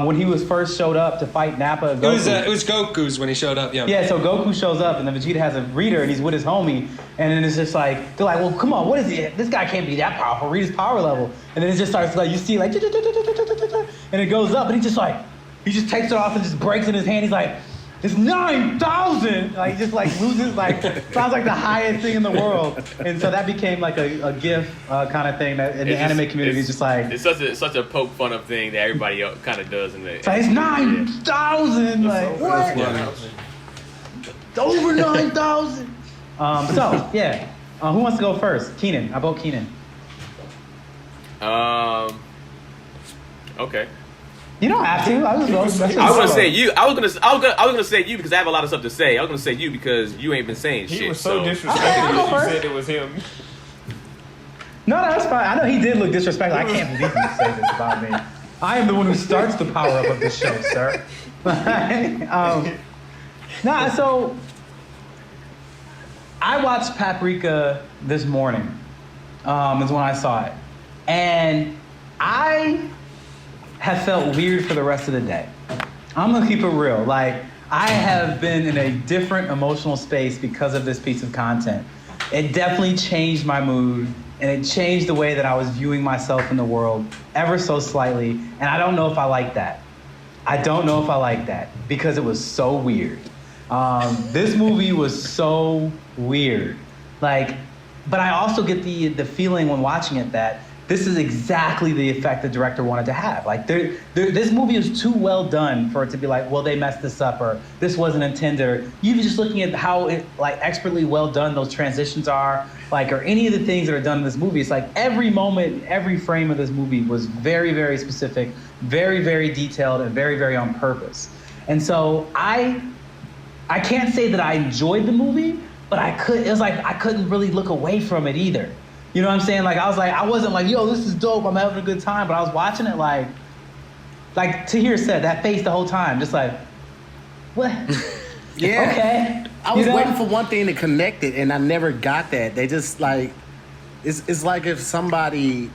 S6: When he was first showed up to fight Nappa. Goku.
S7: It was Goku's when he showed up. Yeah.
S6: Yeah. So Goku shows up, and then Vegeta has a reader, and he's with his homie, and then it's just like they're like, "Well, come on, what is it? This guy can't be that powerful. Read his power level." And then it just starts like you see like, and it goes up, and he just takes it off and just breaks in his hand. He's like, "It's 9,000!" Like just like loses like sounds like the highest thing in the world, and so that became like a GIF kind of thing that in the anime community is just like
S4: it's such a poke fun of thing that everybody kind of does in the.
S6: It's 9,000. Like what? Over 9,000. So yeah, who wants to go first? Keenan. I vote Keenan.
S4: Okay.
S6: You don't have to. I was
S4: gonna say you. I was gonna say you because I have a lot of stuff to say. I was gonna say you because you ain't been saying shit.
S5: He was so disrespectful
S6: I'll go
S5: that
S6: first.
S5: you said it was him.
S6: No, that's fine. I know he did look disrespectful. I can't believe you say this about me. I am the one who starts the power up of this show, sir. So I watched Paprika this morning. Is when I saw it, and I have felt weird for the rest of the day. I'm gonna keep it real. Like, I have been in a different emotional space because of this piece of content. It definitely changed my mood, and it changed the way that I was viewing myself in the world ever so slightly, and I don't know if I like that. I don't know if I like that because it was so weird. This movie was so weird. Like, but I also get the feeling when watching it that this is exactly the effect the director wanted to have. Like, this movie is too well done for it to be like, well, they messed this up, or this wasn't intended, or even just looking at how it, like, expertly well done those transitions are, like, or any of the things that are done in this movie. It's like every moment, every frame of this movie was very, very specific, very, very detailed, and very, very on purpose. And so I can't say that I enjoyed the movie, but it was like I couldn't really look away from it either. You know what I'm saying? Like, I wasn't like, yo, this is dope, I'm having a good time, but I was watching it like Tahir said, that face the whole time, just like, what?
S3: Yeah.
S6: Okay.
S3: I was waiting for one thing to connect it, and I never got that. They just like, it's like if somebody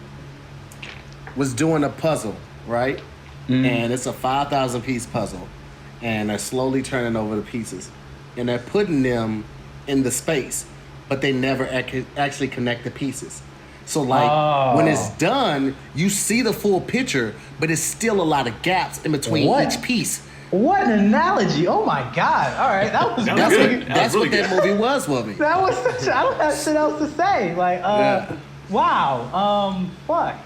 S3: was doing a puzzle, right? Mm. And it's a 5,000 piece puzzle, and they're slowly turning over the pieces, and they're putting them in the space, but they never actually connect the pieces. So like when it's done, you see the full picture, but it's still a lot of gaps in between each piece.
S6: What an analogy! Oh my God! All right, that was
S3: that's what that movie was for me.
S6: That was such. I don't have shit else to say. Like, wow. Fuck.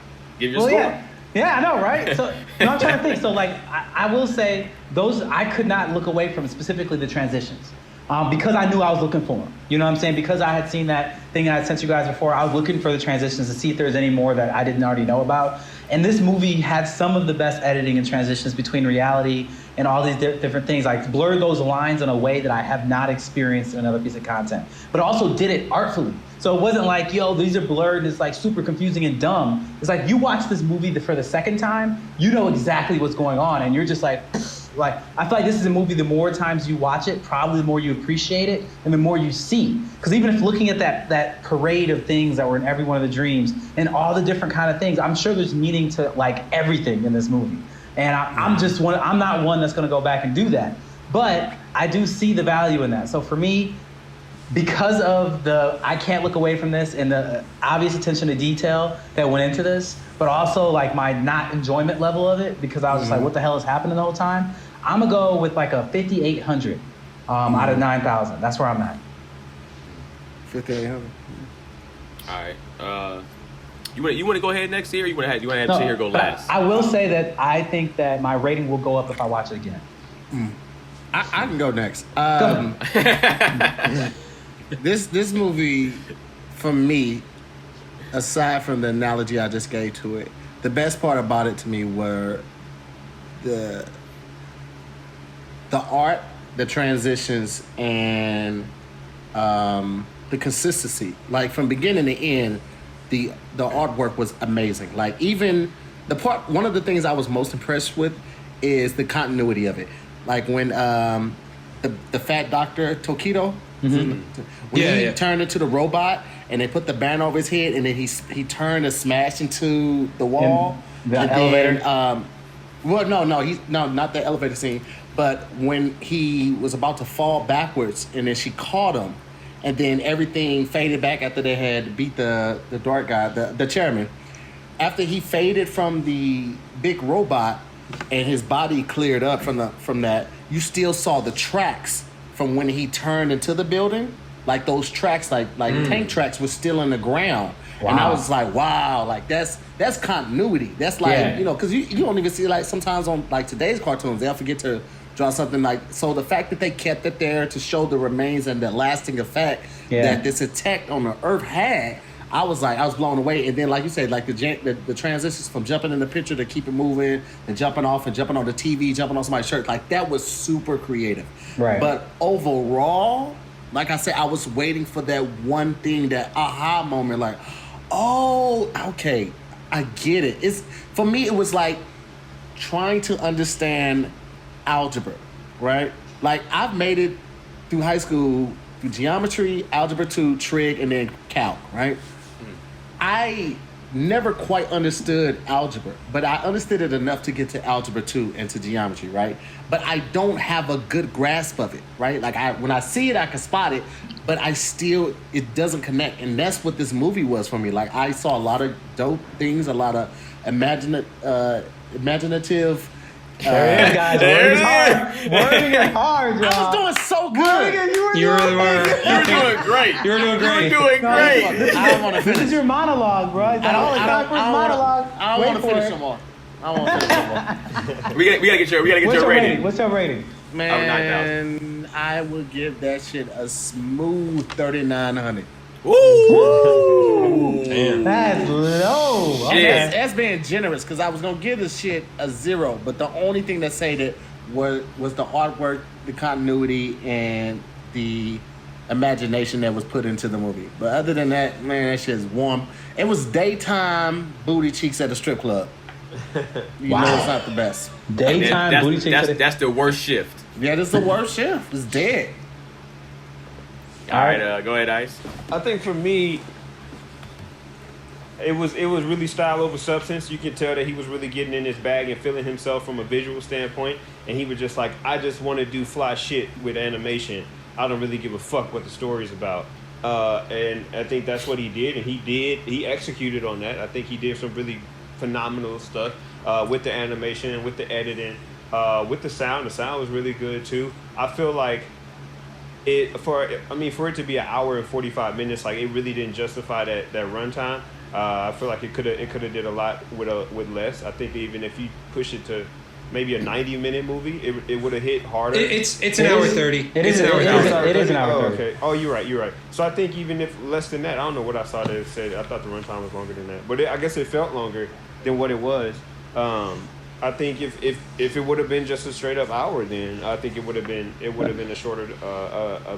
S4: Give your score.
S6: Yeah, I know, right? So I'm trying to think. So like, I will say those I could not look away from, specifically the transitions. Because I knew I was looking for them. You know what I'm saying? Because I had seen that thing I had sent you guys before, I was looking for the transitions to see if there's any more that I didn't already know about. And this movie had some of the best editing and transitions between reality and all these different things. Like, blurred those lines in a way that I have not experienced in another piece of content. But also did it artfully. So it wasn't like, yo, these are blurred, it's like super confusing and dumb. It's like, you watch this movie for the second time, you know exactly what's going on, and you're just like, I feel like this is a movie, the more times you watch it, probably the more you appreciate it, and the more you see. Because even if looking at that parade of things that were in every one of the dreams, and all the different kind of things, I'm sure there's meaning to like everything in this movie. And I'm not one that's gonna go back and do that. But I do see the value in that. So for me, because of I can't look away from this and the obvious attention to detail that went into this, but also like my not enjoyment level of it, because I was just like, what the hell is happening the whole time? I'm gonna go with like a 5,800 out of 9,000. That's where I'm at.
S3: 5,800.
S4: All right. You want to go ahead next year? Or you want to have Tahir go last?
S6: I will say that I think that my rating will go up if I watch it again.
S3: I can go next. This movie, for me, aside from the analogy I just gave to it, the best part about it to me were the art, the transitions, and the consistency. Like, from beginning to end, the artwork was amazing. Like, even one of the things I was most impressed with is the continuity of it. Like, when the fat doctor Tokido.
S6: Mm-hmm.
S3: When he
S7: Yeah.
S3: turned into the robot and they put the band over his head and then he turned and smashed into the wall.
S6: The
S3: and
S6: elevator?
S3: Then, well, no, not the elevator scene. But when he was about to fall backwards and then she caught him, and then everything faded back after they had beat the dark guy, the chairman. After he faded from the big robot and his body cleared up from that, you still saw the tracks from when he turned into the building. Like those tracks, like tank tracks, were still in the ground.
S6: Wow.
S3: And I was like, wow, like that's continuity. That's like, because you don't even see, like, sometimes on like today's cartoons, they'll forget to draw something like, so the fact that they kept it there to show the remains and the lasting effect that this attack on the Earth had, I was blown away. And then, like you said, like the transitions from jumping in the picture to keep it moving and jumping off and jumping on the TV, jumping on somebody's shirt, like that was super creative.
S6: Right.
S3: But overall, like I said, I was waiting for that one thing, that aha moment, like, oh, okay, I get it. For me, it was like trying to understand algebra, right? Like, I've made it through high school, through geometry, algebra 2, trig, and then calc, right? I never quite understood algebra, but I understood it enough to get to algebra 2 and to geometry, right? But I don't have a good grasp of it, right? Like, when I see it, I can spot it, but it doesn't connect. And that's what this movie was for me. Like, I saw a lot of dope things, a lot of imaginative.
S6: There it is, guys. Wording is hard. Wording is hard, y'all.
S3: I was doing so good.
S7: You really were.
S4: You were doing great.
S7: You were doing great.
S4: You were doing great.
S3: I don't want to
S6: This
S3: finish.
S6: is your monologue, bro. It's all the time for his monologue.
S3: I don't
S6: Wait
S3: want to
S6: for
S3: finish
S6: it.
S3: no more. I don't want to finish no more.
S4: We gotta get your
S6: What's your
S4: rating.
S6: rating? What's your rating?
S3: Man, I would give that shit a smooth 3,900.
S4: Woo!
S7: Damn.
S6: That's low. Okay.
S4: Yeah.
S3: That's being generous, because I was gonna give this shit a 0, but the only thing that saved it was the artwork, the continuity, and the imagination that was put into the movie. But other than that, man, that shit's warm. It was daytime booty cheeks at a strip club. You know it's not the best.
S6: Daytime booty cheeks.
S4: That's the worst shift.
S3: Yeah, this is the worst shift. It's dead.
S4: All right, go ahead, Ice.
S5: I think for me, it was really style over substance. You could tell that he was really getting in his bag and feeling himself from a visual standpoint. And he was just like, I just want to do fly shit with animation. I don't really give a fuck what the story's about. And I think that's what he did. And he executed on that. I think he did some really phenomenal stuff with the animation and with the editing, with the sound. The sound was really good too. I feel like for it to be an hour and 45 minutes, like, it really didn't justify that runtime. I feel like it could have did a lot with less. I think even if you push it to maybe a 90-minute movie, it would have hit harder.
S7: It's an hour 30.
S6: It is an hour 30. It is an hour 30.
S5: Okay. Oh, you're right. So I think even if less than that, I don't know what I saw that it said. I thought the runtime was longer than that, but I guess it felt longer than what it was. I think if it would have been just a straight up hour, then I think it would have been a shorter, a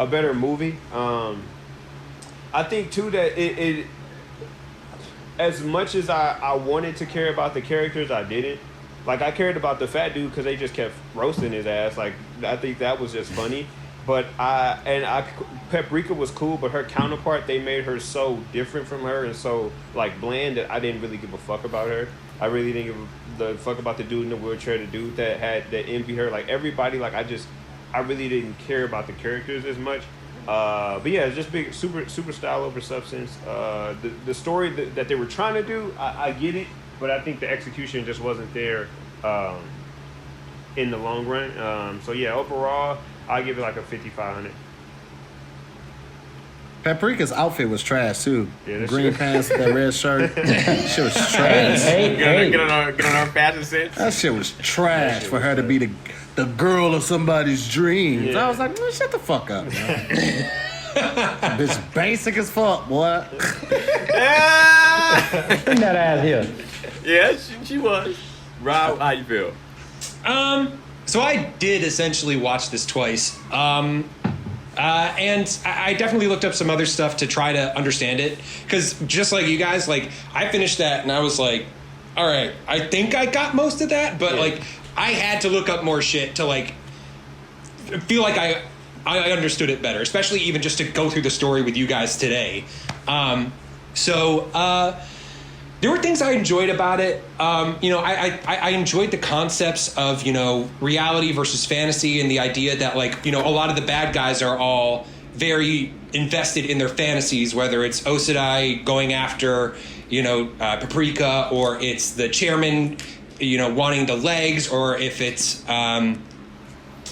S5: better movie. I think too that it as much as I wanted to care about the characters, I didn't. Like, I cared about the fat dude because they just kept roasting his ass. Like, I think that was just funny. But Paprika was cool, but her counterpart, they made her so different from her and so, like, bland that I didn't really give a fuck about her. I really didn't give a fuck about the dude in the wheelchair, the dude that envied her. Like, everybody, like, I really didn't care about the characters as much. But yeah, it's just big, super style over substance. The story that they were trying to do, I get it, but I think the execution just wasn't there in the long run. So yeah, overall, I give it like a 5,500.
S3: Paprika's outfit was trash too.
S5: Yeah,
S3: Green pants, that red shirt. Shit was trash.
S4: Get on our fashion sense.
S3: That shit was trash for her to be the girl of somebody's dreams.
S5: Yeah.
S3: I was like, man, shut the fuck up, man. Bitch basic as fuck, boy.
S6: Bring that ass here.
S4: Yeah, she was. Rob, how you feel?
S7: So I did essentially watch this twice. And I definitely looked up some other stuff to try to understand it. Because just like you guys, like, I finished that and I was like, all right, I think I got most of that. But, like, I had to look up more shit to, like, feel like I understood it better, especially even just to go through the story with you guys today. There were things I enjoyed about it. I enjoyed the concepts of, reality versus fantasy, and the idea that, like, a lot of the bad guys are all very invested in their fantasies, whether it's Osadai going after, Paprika, or it's the chairman, wanting the legs, or if it's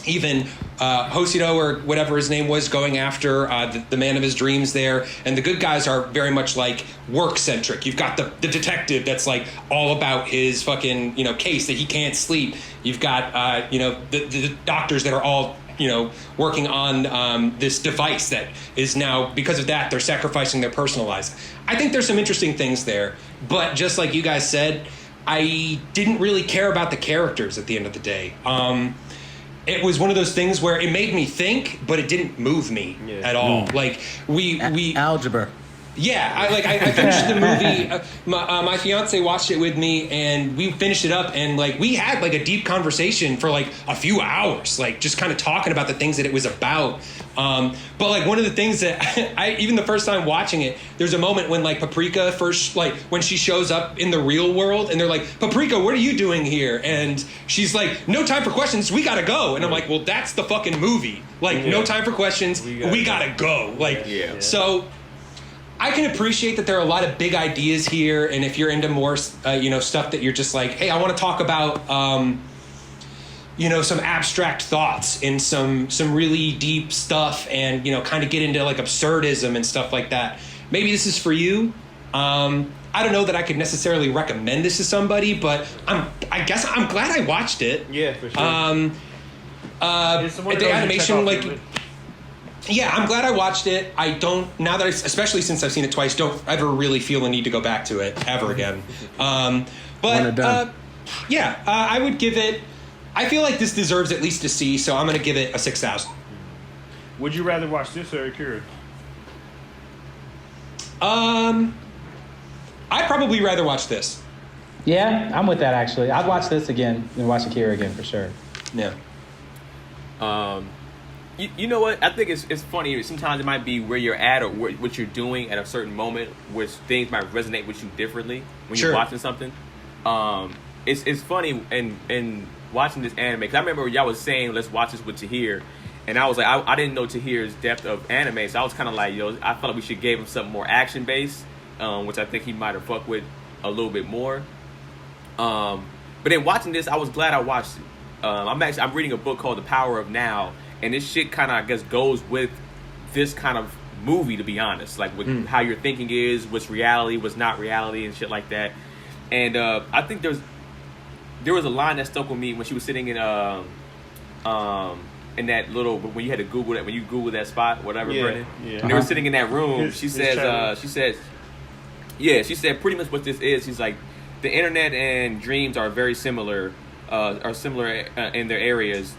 S7: even Hoshido or whatever his name was going after the man of his dreams there. And the good guys are very much like work-centric. You've got the detective that's like all about his fucking, case that he can't sleep. You've got, the doctors that are all, working on this device that is now, because of that, they're sacrificing their personal lives. I think there's some interesting things there. But just like you guys said, I didn't really care about the characters at the end of the day. It was one of those things where it made me think, but it didn't move me at all. Like we
S3: algebra.
S7: Yeah, I finished the movie. My fiance watched it with me, and we finished it up, and like we had like a deep conversation for like a few hours, like just kind of talking about the things that it was about. But like one of the things that I even the first time watching it, there's a moment when like Paprika first, like when she shows up in the real world, and they're like, Paprika, what are you doing here? And she's like, no time for questions, we gotta go. And I'm like, well, that's the fucking movie. Like, no time for questions, we gotta go. Like, so. I can appreciate that there are a lot of big ideas here, and if you're into more, stuff that you're just like, hey, I want to talk about, some abstract thoughts and some really deep stuff, and kind of get into like absurdism and stuff like that. Maybe this is for you. I don't know that I could necessarily recommend this to somebody, but I guess I'm glad I watched it.
S5: Yeah, for sure.
S7: The animation, like. Yeah, I'm glad I watched it. I don't, now that especially since I've seen it twice, don't ever really feel the need to go back to it ever again. I would give it, I feel like this deserves at least a C, so I'm going to give it a 6,000.
S5: Would you rather watch this or Akira?
S7: I'd probably rather watch this.
S6: Yeah, I'm with that actually. I'd watch this again and watch Akira again for sure.
S7: Yeah.
S4: You know what? I think it's funny. Sometimes it might be where you're at or what you're doing at a certain moment, which things might resonate with you differently when you're watching something. It's funny in watching this anime, because I remember y'all was saying, let's watch this with Tahir. And I was like, I didn't know Tahir's depth of anime, so I was kind of like, I felt like we should give him something more action-based, which I think he might have fucked with a little bit more. But then watching this, I was glad I watched it. I'm reading a book called The Power of Now, and this shit kind of, I guess, goes with this kind of movie, to be honest. Like, with how your thinking is, what's reality, what's not reality, and shit like that. And I think there was a line that stuck with me when she was sitting in that little, when you had to Google that, when you Google that spot, whatever, Brennan. Yeah. And they were sitting in that room. She said pretty much what this is. She's like, the internet and dreams are very similar, in their areas.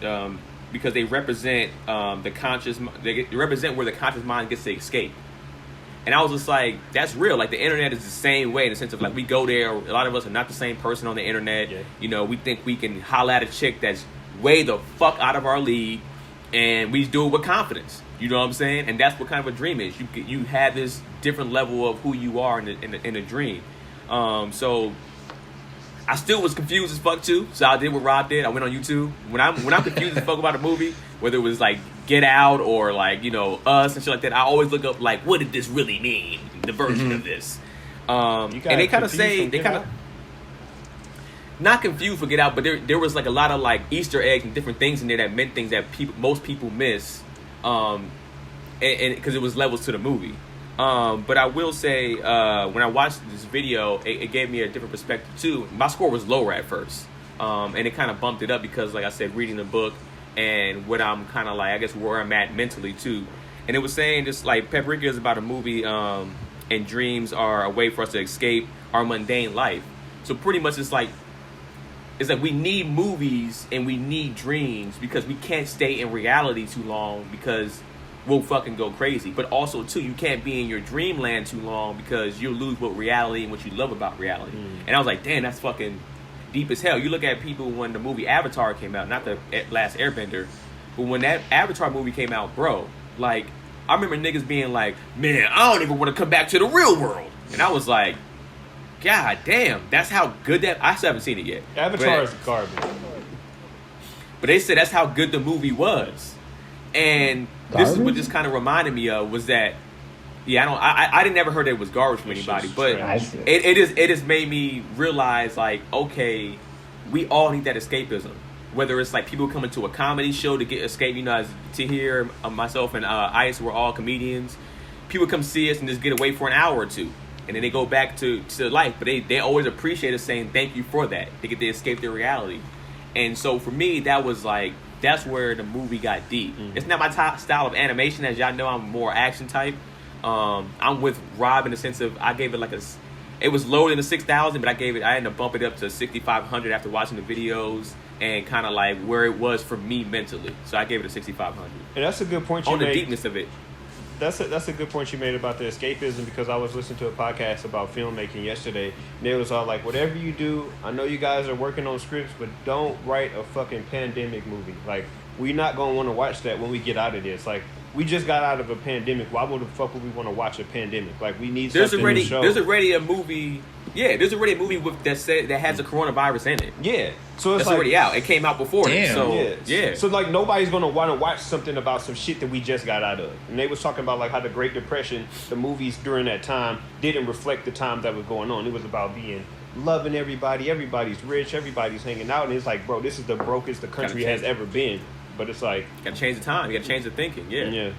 S4: Because they represent they represent where the conscious mind gets to escape. And I was just like, that's real. Like, the internet is the same way, in the sense of, like, we go there, a lot of us are not the same person on the internet. We think we can holla at a chick that's way the fuck out of our league, and we do it with confidence. You know what I'm saying? And that's what kind of a dream is. You have this different level of who you are in a dream. So I still was confused as fuck too, so I did what Rob did. I went on YouTube. When I'm confused as fuck about a movie, whether it was like Get Out or like Us and shit like that, I always look up like, what did this really mean? The version of this, and they kind of say not confused for Get Out, but there was like a lot of like Easter eggs and different things in there that meant things that most people miss, and because it was levels to the movie. But I will say, when I watched this video, it gave me a different perspective too. My score was lower at first, and it kind of bumped it up because, like I said, reading the book and what I'm kind of like, I guess where I'm at mentally too. And it was saying just like Paprika is about a movie, and dreams are a way for us to escape our mundane life. So pretty much it's like we need movies and we need dreams because we can't stay in reality too long because we'll fucking go crazy. But also too, you can't be in your dreamland too long because you'll lose what reality and what you love about reality. And I was like, damn, that's fucking deep as hell. You look at people when the movie Avatar came out, not the Last Airbender, But when that Avatar movie came out, bro, like, I remember niggas being like, man, I don't even want to come back to the real world. And I was like, God damn, that's how good that... I still haven't seen it yet.
S5: Avatar is garbage.
S4: But they said that's how good the movie was. And this is what just kind of reminded me of was that, yeah, I didn't never heard that it was garbage from anybody, but it has made me realize, like, okay, we all need that escapism. Whether it's like people coming to a comedy show to get escape, you know, as Tahir, myself, and Ice, we're all comedians. People come see us and just get away for an hour or two. And then they go back to life. But they always appreciate us saying thank you for that. They get to escape their reality. And so for me, that was like, that's where the movie got deep. Mm-hmm. It's not my top style of animation. As y'all know, I'm more action type. I'm with Rob in the sense of I gave it like it was lower than the 6,000, but I had to bump it up to 6,500 after watching the videos and kind of like where it was for me mentally. So I gave it a 6,500.
S5: And that's a good point you
S4: made. On
S5: made.
S4: The deepness of it.
S5: That's a good point you made about the escapism, because I was listening to a podcast about filmmaking yesterday, and it was all like, whatever you do, I know you guys are working on scripts, but don't write a fucking pandemic movie. Like, we're not going to want to watch that when we get out of this. Like, we just got out of a pandemic. Why the fuck would we want to watch a pandemic? Like, we need something to show.
S4: There's already a movie... Yeah, there's already a movie that has a coronavirus in it.
S5: Yeah, so it's
S4: like, already out. It came out before.
S7: Damn.
S4: So yeah.
S5: So like nobody's gonna want to watch something about some shit that we just got out of. And they was talking about like how the Great Depression, the movies during that time didn't reflect the time that was going on. It was about being loving everybody. Everybody's rich. Everybody's hanging out. And it's like, bro, this is the brokest the country has ever been. But it's like,
S4: you gotta change the time. You gotta change the thinking. Yeah.
S5: Yeah.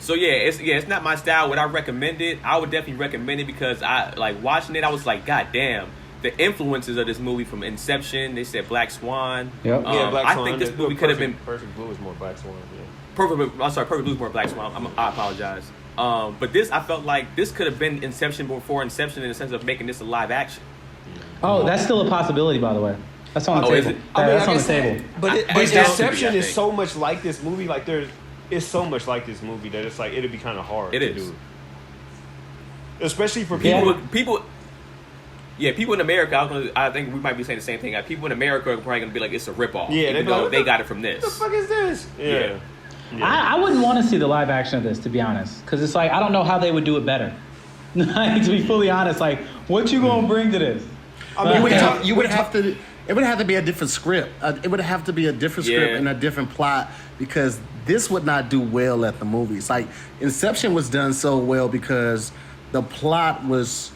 S4: So it's not my style. Would I recommend it? I would definitely recommend it because I like watching it. I was like, God damn, the influences of this movie from Inception. They said Black Swan.
S6: Yep.
S5: Yeah, Black Swan.
S4: I think this movie could have been
S5: Perfect Blue is more Black Swan. Yeah.
S4: Perfect Blue is more Black Swan. I apologize. But this, I felt like this could have been Inception before Inception in the sense of making this a live action.
S6: Oh, that's still a possibility, by the way. That's on the table.
S4: Is it?
S6: That's on the table.
S5: But
S4: It's
S5: Inception is so much like this movie. Like it's so much like this movie that it's like it'd be kind of hard to do. Especially for people.
S4: People in America. I think we might be saying the same thing. People in America are probably gonna be like, it's a ripoff.
S5: Yeah,
S4: they got it from this.
S5: What the fuck is this? Yeah.
S6: I wouldn't want to see the live action of this, to be honest, because it's like I don't know how they would do it better. Like, to be fully honest, like what you gonna bring to this?
S3: I mean, it would have to be a different script. It would have to be a different script and a different plot, because this would not do well at the movies. Like Inception was done so well because the plot was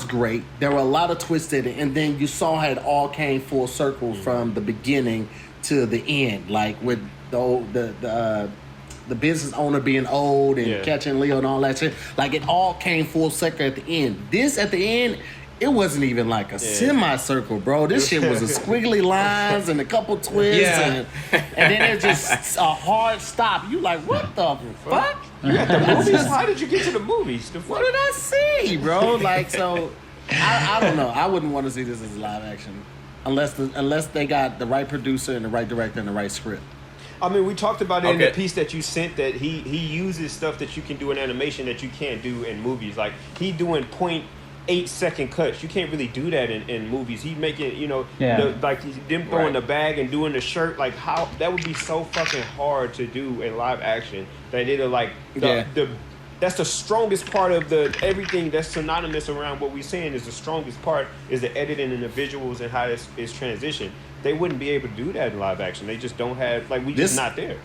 S3: great. There were a lot of twists in it, and then you saw how it all came full circle from the beginning to the end. Like with the business owner being old and catching Leo and all that shit. Like it all came full circle at the end. This at the end, it wasn't even like a semicircle, bro. This shit was a squiggly lines and a couple twists, and then it's just a hard stop. You like, what the fuck?
S5: You at the movies? How did you get to the movies?
S3: What did I see, bro? Like, so I don't know. I wouldn't want to see this as live action unless they got the right producer and the right director and the right script.
S5: I mean, we talked about it in the piece that you sent, that he uses stuff that you can do in animation that you can't do in movies. Like he doing 0.8-second cuts. You can't really do that in movies. He's making, like them throwing the bag and doing the shirt. Like how that would be so fucking hard to do in live action that it'll like that's the strongest part of everything that's synonymous around what we're saying is the strongest part is the editing and the visuals and how it's transitioned. They wouldn't be able to do that in live action. They just don't have just not there.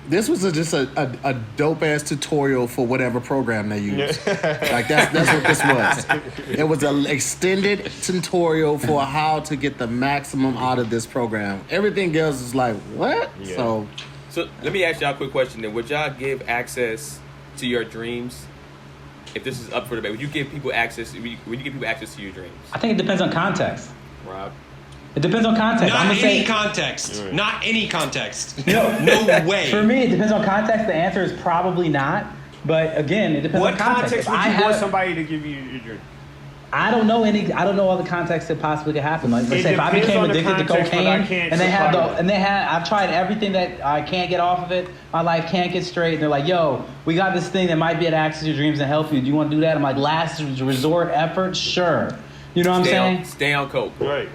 S3: This was just a dope ass tutorial for whatever program they use. Like that's what this was. It was an extended tutorial for how to get the maximum out of this program. Everything else is like what?
S4: Yeah. So let me ask y'all a quick question. Then would y'all give access to your dreams? If this is up for debate, would you give people access? Would you give people access to your dreams?
S6: I think it depends on context.
S4: Rob.
S6: It depends on context.
S7: Not any context.
S5: Right.
S7: Not any context.
S6: No
S7: way.
S6: For me, it depends on context. The answer is probably not. But again, it depends on context.
S5: What context would you want somebody to give you your dream?
S6: I don't know all the contexts that possibly could happen. Like, let's say if I became addicted to cocaine I've tried everything that I can't get off of it. My life can't get straight. And they're like, yo, we got this thing that might be able to access your dreams and help you. Do you want to do that? I'm like, last resort effort? Sure. You know what I'm saying?
S4: Stay on coke.
S5: Right.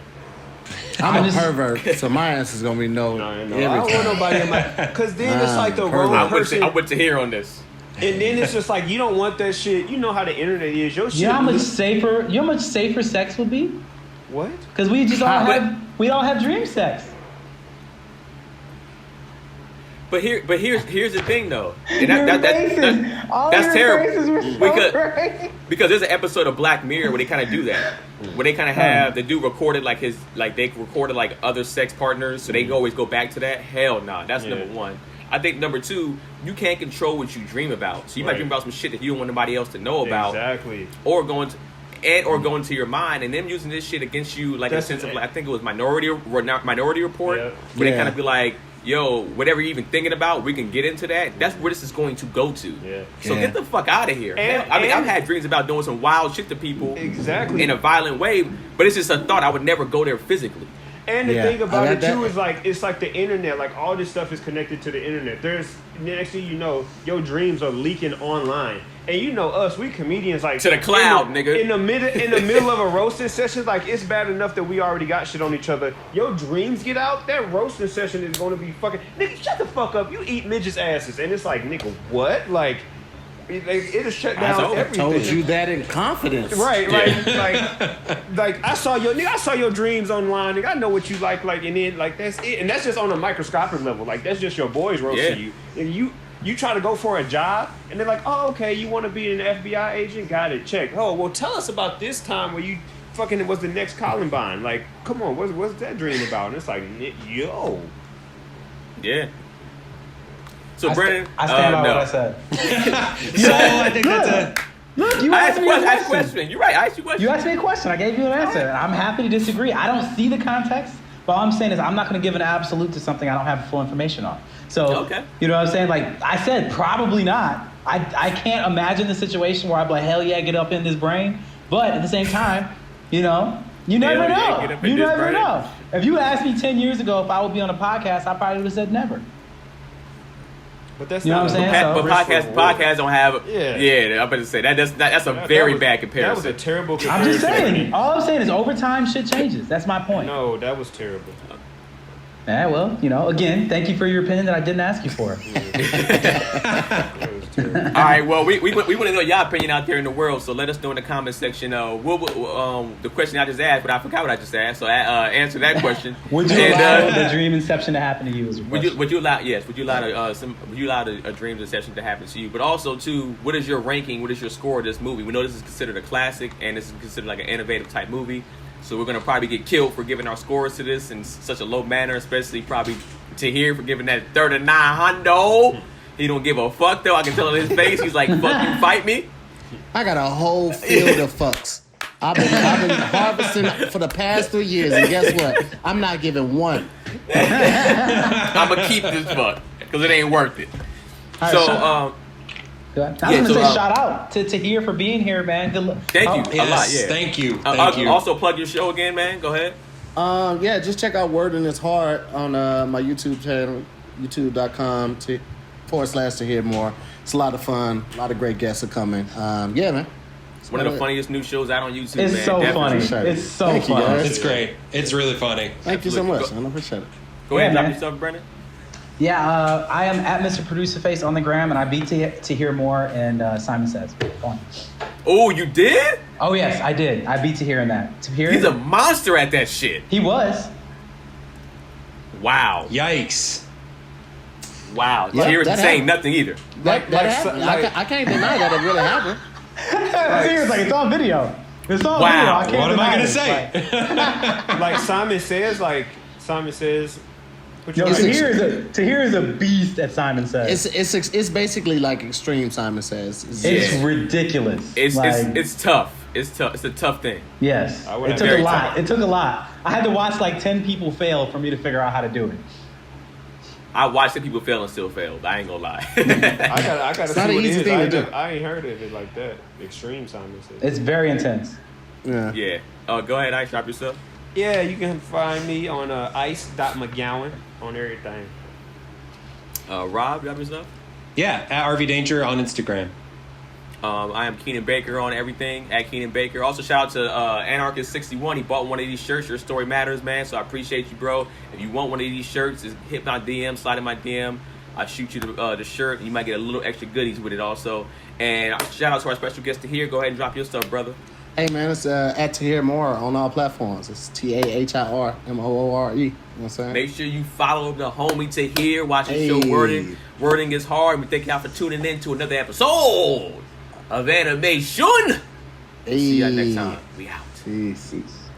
S3: I'm a pervert, so my answer's gonna be no.
S5: No,
S3: every
S5: I don't want
S3: time.
S5: nobody in my. Because then it's like the
S3: pervert.
S5: wrong person.
S4: I'm with Tahir on this.
S5: And then it's just like you don't want that shit. You know how the internet is. Your shit.
S6: You know how much safer? You know how much safer sex would be?
S5: What?
S6: Because we just all have dream sex.
S4: But here's the thing though, and
S6: that's
S4: terrible. Because there's an episode of Black Mirror where they kind of do that, where they kind of have the dude recorded they recorded like other sex partners, so they always go back to that. Hell nah, that's number one. I think number two, you can't control what you dream about, so you might dream about some shit that you don't want nobody else to know about,
S5: exactly,
S4: or go into your mind and them using this shit against you, like in a sense of like, I think it was Minority Report, where they kind of be like, yo, whatever you're even thinking about, we can get into that. That's where this is going to go to. Yeah. So get the fuck out of here. I've had dreams about doing some wild shit to people in a violent way, but it's just a thought. I would never go there physically.
S5: And the thing about it too is like it's like the internet. Like all this stuff is connected to the internet. There's next thing you know, your dreams are leaking online. And you know us, we comedians like
S4: to the cloud, nigga.
S5: In the middle of a roasting session, like it's bad enough that we already got shit on each other. Your dreams get out, that roasting session is gonna be fucking nigga, shut the fuck up. You eat midgets' asses. And it's like, nigga, what? Like it has shut down everything.
S3: I told you that in confidence.
S5: Right, like I saw your dreams online, nigga. I know what you like, and then like that's it. And that's just on a microscopic level. Like that's just your boys roasting you. And you try to go for a job, and they're like, oh, okay, you want to be an FBI agent? Got it, check. Oh, well, tell us about this time where you fucking was the next Columbine. Like, come on, what's that dream about? And it's like, yo.
S4: Yeah. So, Brennan,
S6: I stand by what I said.
S7: So I think that's a...
S6: Look, you
S4: I
S6: asked me a question.
S4: You're right, I asked you a question.
S6: You asked me a question. I gave you an answer. And I'm happy to disagree. I don't see the context, but all I'm saying is I'm not going to give an absolute to something I don't have full information on. So, you know what I'm saying? Like, I said probably not. I can't imagine the situation where I'd be like, hell yeah, get up in this brain. But at the same time, you know, you never know. You never know. If you asked me 10 years ago if I would be on a podcast, I probably would have said never.
S5: But that's
S6: you know what I'm saying?
S4: But podcasts don't have. I'm about to say that's a very bad comparison.
S5: That was a terrible comparison.
S6: I'm just saying. All I'm saying is over time, shit changes. That's my point.
S5: No, that was terrible.
S6: Yeah, well, you know, again, thank you for your opinion that I didn't ask you for.
S4: All right, well, we want to know your opinion out there in the world, so let us know in the comment section. The question I just asked, but I forgot what I just asked, so answer that question.
S6: Would you allow the dream inception to happen to you?
S4: Would you allow a dream inception to happen to you? But also, too, what is your ranking? What is your score of this movie? We know this is considered a classic, and this is considered like an innovative type movie. So we're going to probably get killed for giving our scores to this in such a low manner, especially probably Tahir for giving that 39 hundo. He don't give a fuck, though. I can tell in his face. He's like, fuck you, fight me.
S3: I got a whole field of fucks. I've been harvesting for the past 3 years, and guess what? I'm not giving one.
S4: I'm going to keep this fuck, because it ain't worth it.
S6: Right,
S4: so,
S6: I was going to say shout out to Tahir for being here, man.
S4: Thank you a lot. Yeah.
S7: Thank you.
S4: Also plug your show again, man. Go ahead.
S3: Just check out Word and It's Hard on my YouTube channel, youtube.com/Tahir More. It's a lot of fun. A lot of great guests are coming. Man.
S4: One of the funniest new shows out on YouTube,
S6: it's
S4: man.
S6: So funny. It's so funny.
S7: It's great. It's really funny.
S3: Thank you so much. I appreciate it.
S4: Go ahead and drop yourself, Brennan.
S6: Yeah, I am at Mr. Producer Face on the gram, and I beat Tahir More and Simon Says.
S4: Oh, you did?
S6: Oh, yes, I did. I beat Tahir in that.
S4: He's a monster at that shit.
S6: He was.
S4: Wow.
S7: Yikes.
S4: Wow. Tahir isn't saying nothing either.
S3: That happened. I can't deny that it really happened.
S6: Tahir's like, it's on video. It's on video. I can't
S7: what am I going to
S6: say?
S5: Like Simon Says.
S6: Yo, Tahir is a beast at Simon Says.
S3: It's basically like extreme Simon Says.
S6: It's ridiculous.
S4: It's tough. It's tough. It's a tough thing.
S6: Yes. It took a lot. It took a lot. I had to watch like 10 people fail for me to figure out how to do it.
S4: I watched 10 people fail and still failed. I ain't gonna lie.
S5: I gotta
S3: it's
S5: see
S3: not an easy thing to do.
S5: I ain't heard of it like that. Extreme Simon Says.
S6: It's very intense.
S4: Yeah. Go ahead, Ice. Drop yourself.
S5: Yeah, you can find me on ice.mcgowan on everything.
S4: Rob, drop yourself.
S7: Yeah, at RV Danger on Instagram.
S4: I am Keenan Baker on everything at Keenan Baker. Also, shout out to Anarchist61. He bought one of these shirts. Your story matters, man. So I appreciate you, bro. If you want one of these shirts, just hit my DM, slide in my DM. I'll shoot you the shirt, and you might get a little extra goodies with it also. And shout out to our special guest Tahir. Go ahead and drop your stuff, brother.
S3: Hey man, it's at Tahir Moore on all platforms. It's TAHIRMOORE. You know what I'm saying?
S4: Make sure you follow the homie Tahir. Watch his show Wording. Wording is hard. We thank y'all for tuning in to another episode of Animeshun. See y'all next time. We out.
S3: Peace.